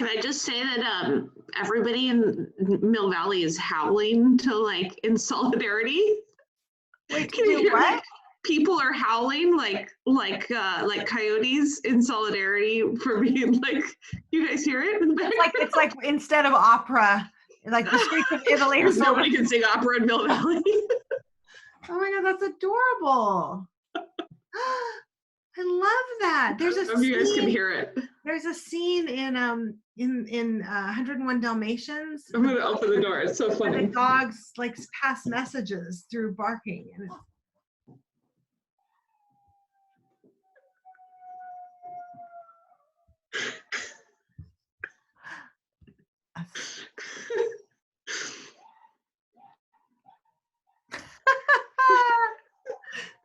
Can I just say that everybody in Mill Valley is howling to like in solidarity? Wait, Can to you do hear what? that? People are howling like coyotes in solidarity for being like. You guys hear it? In the back? It's like instead of opera, like the streets of Italy or Because something. nobody can sing opera in Mill Valley. Oh my God, that's adorable. I love that. There's a I don't know if you guys can scene. hear it. There's a scene in 101 Dalmatians. I'm gonna open the door. It's so where funny. the dogs like pass messages through barking. And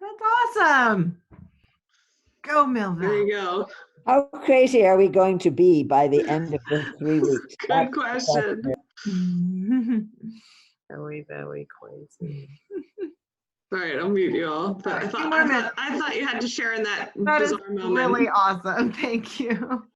that's awesome. Go Millville. There you go. How crazy are we going to be by the end of the 3 weeks? Good That's the question. Very, very crazy. All right, I'll mute you all. But Few more minutes. I thought you had to share in that That is bizarre moment. really awesome. Thank you.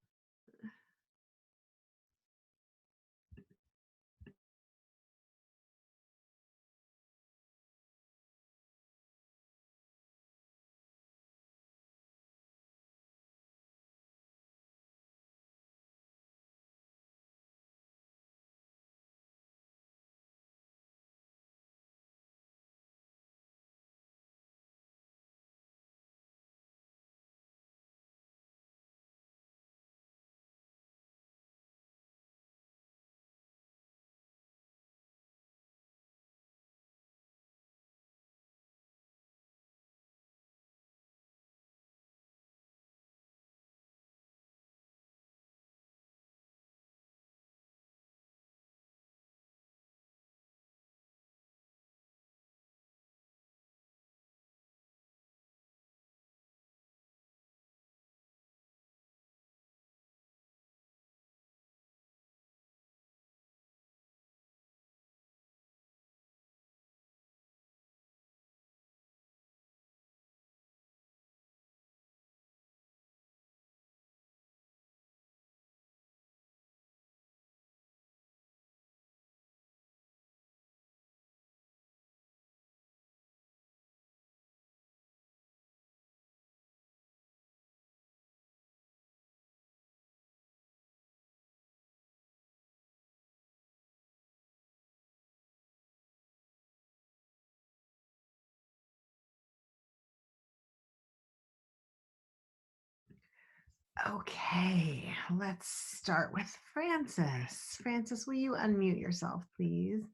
Okay, let's start with Frances. Frances, will you unmute yourself, please?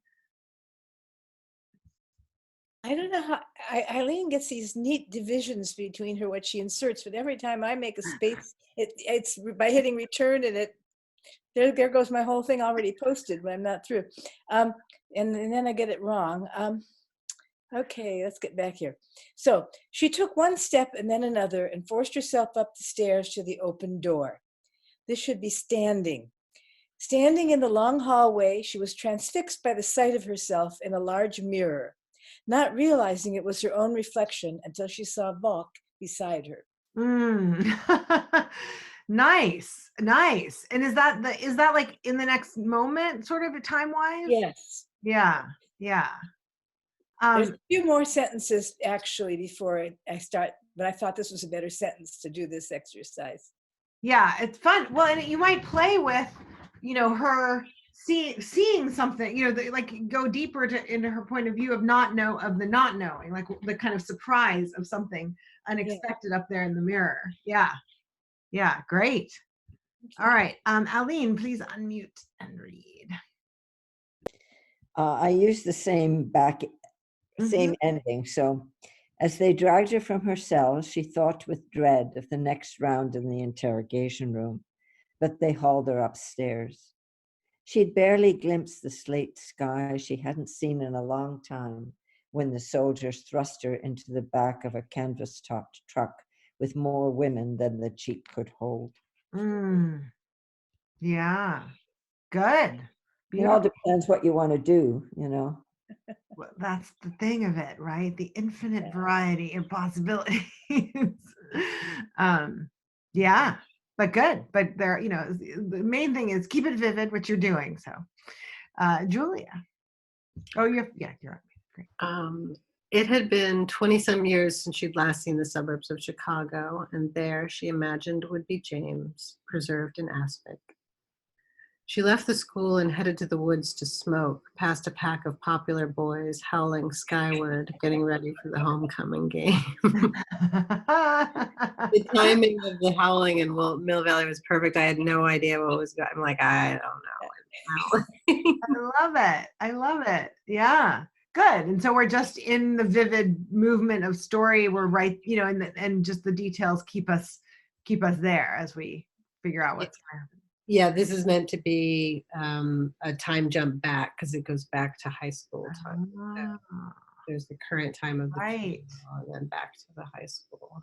I don't know how Eileen gets these neat divisions between her what she inserts, but every time I make a space, it's by hitting return, and there goes my whole thing already posted when I'm not through, and then I get it wrong. Okay, let's get back here. So she took one step and then another and forced herself up the stairs to the open door. This should be standing. Standing in the long hallway, she was transfixed by the sight of herself in a large mirror, not realizing it was her own reflection until she saw Valk beside her. Nice, nice. And is that like in the next moment, sort of time-wise? Yes. Yeah, yeah. There's a few more sentences actually before I start, but I thought this was a better sentence to do this exercise. Yeah, it's fun. Well, and you might play with, her seeing something, like go deeper into her point of view of not knowing, like the kind of surprise of something unexpected up there in the mirror. Yeah, yeah, great. All right, Aline, please unmute and read. I used the same ending. So as they dragged her from her cell, she thought with dread of the next round in the interrogation room, but they hauled her upstairs. She'd barely glimpsed the slate sky she hadn't seen in a long time when the soldiers thrust her into the back of a canvas-topped truck with more women than the jeep could hold. Yeah, good. It all depends what you want to do, Well, that's the thing of it, right? The infinite variety of possibilities. Yeah, but good. But there, the main thing is keep it vivid, which you're doing. So, Julia. Oh, you're right. Great. It had been 20 some years since she'd last seen the suburbs of Chicago, and there she imagined would be James, preserved in aspic. She left the school and headed to the woods to smoke, past a pack of popular boys howling skyward, getting ready for the homecoming game. The timing of the howling in Mill Valley was perfect. I had no idea what was going on. I'm like, I don't know. I love it. Yeah. Good. And so we're just in the vivid movement of story. We're right, and just the details keep us there as we figure out what's going to happen. Yeah, this is meant to be a time jump back because it goes back to high school time. There's the current time of the right, and then back to the high school.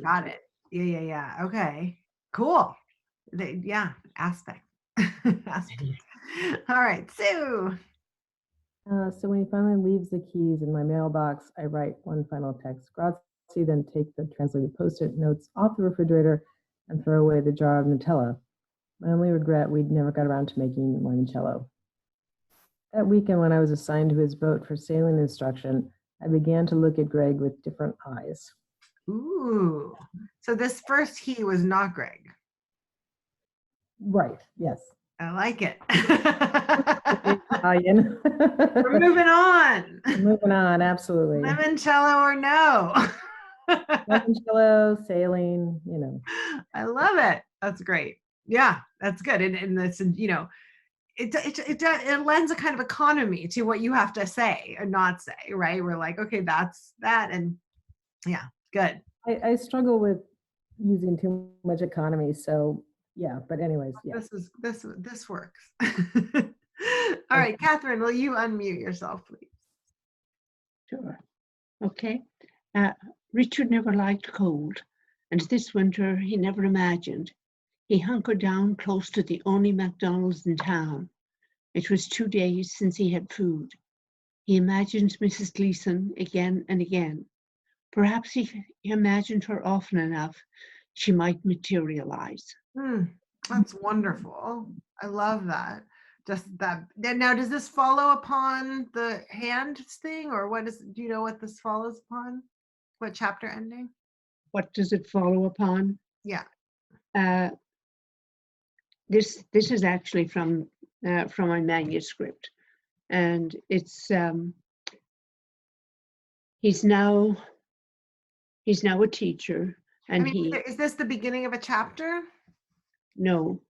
Got it. Yeah. Okay. Cool. Aspect. All right, Sue. So when he finally leaves the keys in my mailbox, I write one final text. Grazie, then take the translated post-it notes off the refrigerator and throw away the jar of Nutella. My only regret, we'd never got around to making limoncello. That weekend when I was assigned to his boat for sailing instruction, I began to look at Greg with different eyes. Ooh, so this first he was not Greg. Right, yes. I like it. Italian. We're moving on. Moving on, absolutely. Limoncello or no? Limoncello, sailing, I love it. That's great. Yeah, that's good. And this, it lends a kind of economy to what you have to say or not say, right? We're like, okay, that's that. And yeah, good. I struggle with using too much economy. So yeah, but anyways, yeah. This works. All right, Catherine, will you unmute yourself, please? Sure. Okay. Richard never liked cold, and this winter he never imagined. He hunkered down close to the only McDonald's in town. It was 2 days since he had food. He imagined Mrs. Gleason again and again. Perhaps he imagined her often enough, she might materialize. That's wonderful. I love that. Just that. Now, does this follow upon the hand thing, or do you know what this follows upon? What chapter ending? What does it follow upon? Yeah. This is actually from my manuscript, and it's he's now a teacher, and is this the beginning of a chapter? No,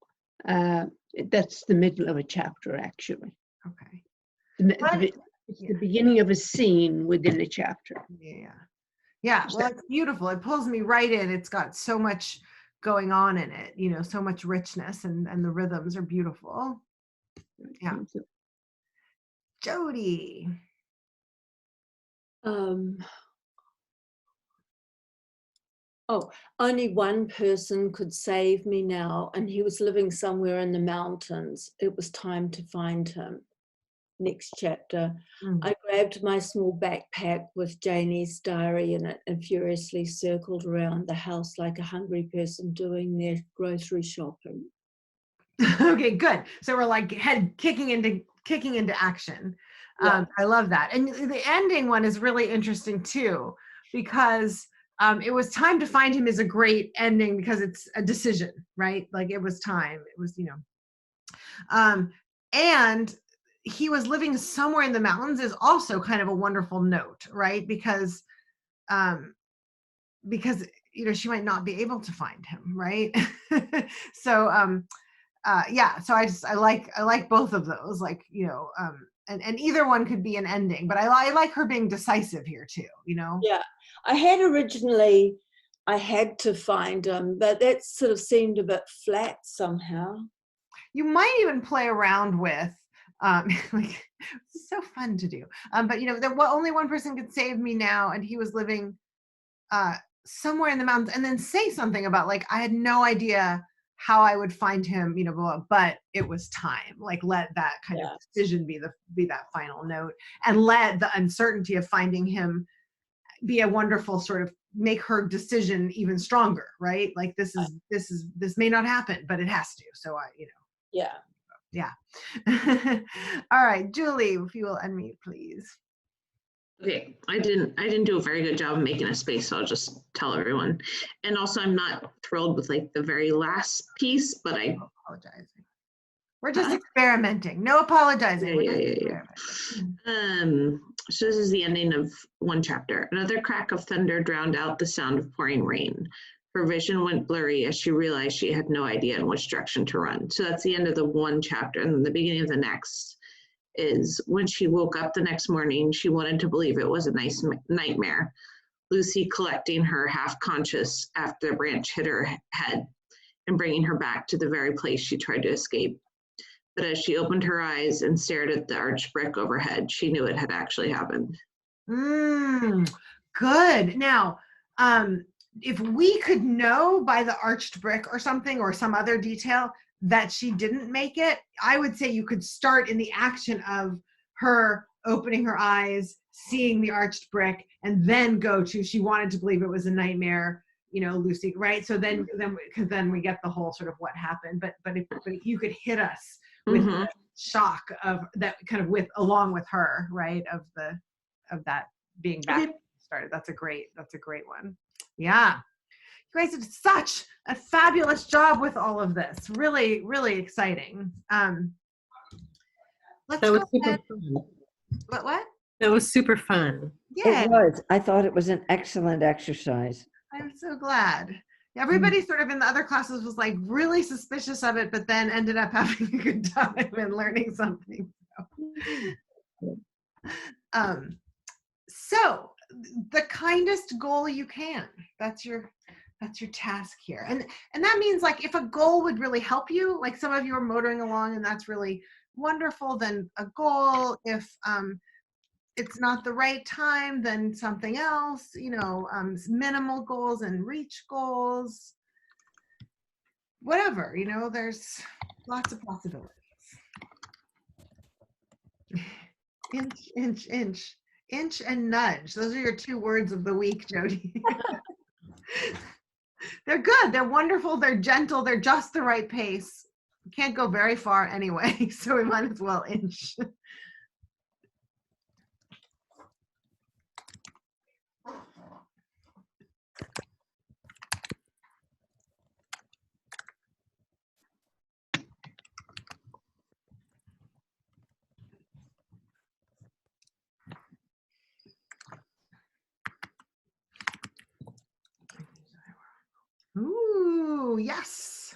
that's the middle of a chapter, actually. Okay. It's the beginning of a scene within a chapter. Yeah. Well, it's beautiful. It pulls me right in. It's got so much going on in it, so much richness, and the rhythms are beautiful. Yeah. Jody. Only one person could save me now, and he was living somewhere in the mountains. It was time to find him. Next chapter. I grabbed my small backpack with Janie's diary in it and furiously circled around the house like a hungry person doing their grocery shopping. Okay, good. So we're like kicking into action. Yeah. I love that. And the ending one is really interesting too, because it was time to find him is a great ending because it's a decision, right? Like it was time. It was, and he was living somewhere in the mountains is also kind of a wonderful note, right? Because she might not be able to find him, right? So so I like both of those, like, and either one could be an ending, but I like her being decisive here too, Yeah, I had to find him, but that sort of seemed a bit flat somehow. You might even play around with like, it's so fun to do, but only one person could save me now, and he was living somewhere in the mountains, and then say something about like, I had no idea how I would find him, but it was time. Like, let that kind of decision be that final note, and let the uncertainty of finding him be a wonderful sort of make her decision even stronger, right? Like this may not happen, but it has to. So Yeah. yeah. All right, Julie, if you will unmute, please. Okay, I didn't do a very good job of making a space, so I'll just tell everyone. And also, I'm not thrilled with like the very last piece, but I Apologizing. We're just experimenting. No apologizing. We're just yeah. experimenting. So this is the ending of one chapter. Another crack of thunder drowned out the sound of pouring rain. Her vision went blurry as she realized she had no idea in which direction to run. So that's the end of the one chapter, and then the beginning of the next is when she woke up the next morning, she wanted to believe it was a nice nightmare. Lucy collecting her half-conscious after the branch hit her head and bringing her back to the very place she tried to escape. But as she opened her eyes and stared at the arched brick overhead, she knew it had actually happened. Good. Now, if we could know by the arched brick or something or some other detail that she didn't make it, I would say you could start in the action of her opening her eyes, seeing the arched brick, and then go to she wanted to believe it was a nightmare, Lucy, right? So then because then we get the whole sort of what happened. But if you could hit us with the shock of that kind of along with her, right? Of that being back started. That's a great one. Yeah. You guys did such a fabulous job with all of this. Really, really exciting. Let's That was go super ahead. fun. What? That was super fun. Yeah. It was. I thought it was an excellent exercise. I'm so glad. Everybody sort of in the other classes was like really suspicious of it, but then ended up having a good time and learning something. So the kindest goal you can. That's your task here. And that means like if a goal would really help you, like some of you are motoring along and that's really wonderful, then a goal. If it's not the right time, then something else, minimal goals and reach goals, whatever, there's lots of possibilities. Inch and nudge. Those are your 2 words of the week, Jody. They're good. They're wonderful. They're gentle. They're just the right pace. You can't go very far anyway, so we might as well inch. Ooh, yes.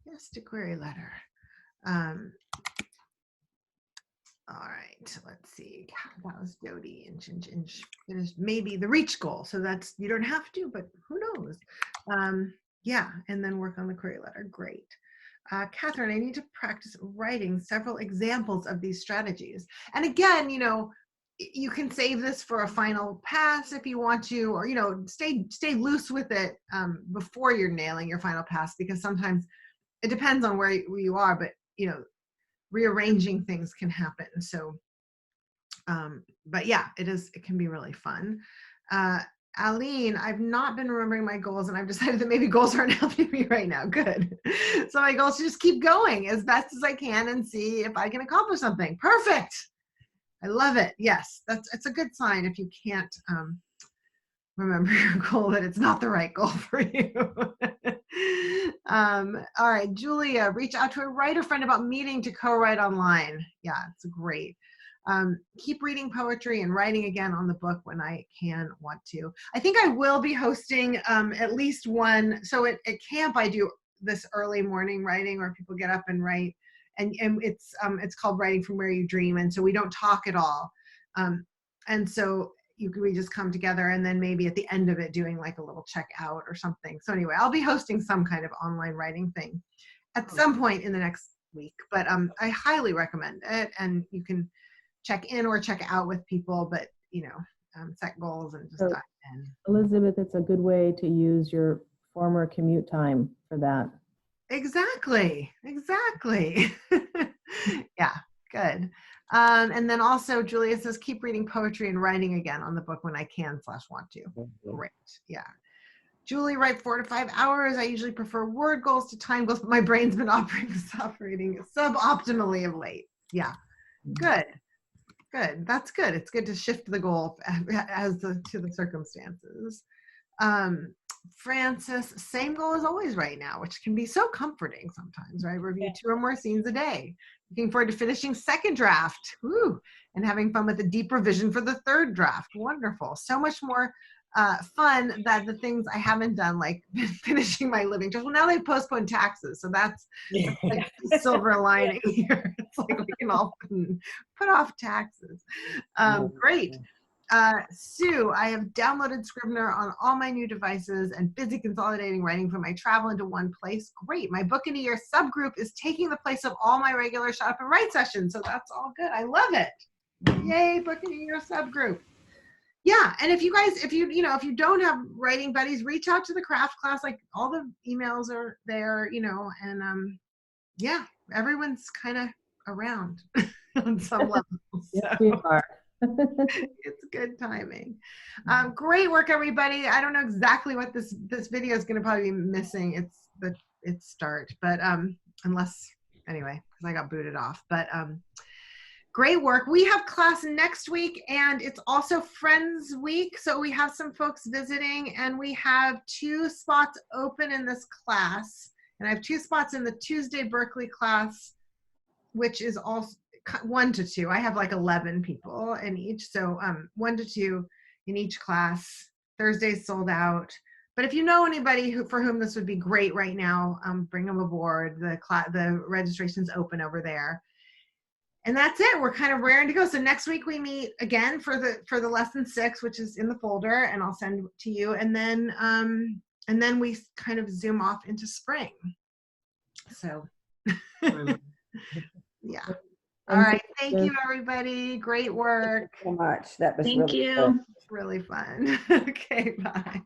Yes to query letter. All right, let's see. That was Jody. Inch. There's maybe the reach goal. So that's, you don't have to, but who knows? Yeah, and then work on the query letter. Great. Catherine, I need to practice writing several examples of these strategies. And again, you can save this for a final pass if you want to, or stay loose with it before you're nailing your final pass, because sometimes it depends on where you are, but rearranging things can happen. So but yeah, it can be really fun. Aline, I've not been remembering my goals, and I've decided that maybe goals aren't helping me right now. Good. So my goal is to just keep going as best as I can and see if I can accomplish something. Perfect. I love it. Yes, it's a good sign if you can't remember your goal, that it's not the right goal for you. All right, Julia, reach out to a writer friend about meeting to co-write online. Yeah, it's great. Keep reading poetry and writing again on the book when I want to. I think I will be hosting at least one. So at camp, I do this early morning writing where people get up and write. And it's called Writing from Where You Dream. And so we don't talk at all. And so we just come together, and then maybe at the end of it doing like a little check out or something. So anyway, I'll be hosting some kind of online writing thing at some point in the next week, but I highly recommend it. And you can check in or check out with people, but set goals and just dive in. Elizabeth, it's a good way to use your former commute time for that. Exactly. Yeah, good. And then also Julia says, keep reading poetry and writing again on the book when I can/want to. Great. Yeah. Julie writes 4 to 5 hours. I usually prefer word goals to time goals, but my brain's been operating suboptimally of late. Yeah. Good. Good. That's good. It's good to shift the goal to the circumstances. Francis, same goal as always right now, which can be so comforting sometimes, right? Review 2 or more scenes a day. Looking forward to finishing second draft. Woo, and having fun with a deep revision for the third draft. Wonderful. So much more fun than the things I haven't done, like finishing my living trust. Well, now they postponed taxes, so that's like the silver lining here. It's like we can all put off taxes. Great. Sue, I have downloaded Scrivener on all my new devices and busy consolidating writing from my travel into one place. Great. My book in a year subgroup is taking the place of all my regular Shut Up and Write sessions. So that's all good. I love it. Yay, book in a year subgroup. Yeah, and if you guys, if you don't have writing buddies, reach out to the craft class. Like all the emails are there, and yeah, everyone's kind of around on some level. Yes, we are. It's good timing. Great work, everybody. I don't know exactly what this video is going to probably be missing. It's its start, but unless anyway, because I got booted off. But great work. We have class next week, and it's also Friends Week, so we have some folks visiting, and we have 2 spots open in this class, and I have 2 spots in the Tuesday Berkeley class, which is also 1 to 2. I have like 11 people in each, so 1 to 2 in each class. Thursday's sold out, but if you know anybody for whom this would be great right now, bring them aboard. The registration's open over there. And that's it. We're kind of raring to go. So next week we meet again for the lesson 6, which is in the folder, and I'll send it to you. And then we kind of zoom off into spring. So yeah. All right. Thank you, everybody. Great work. Thank you so much. That was Thank really you. good. It's really fun. Okay, bye.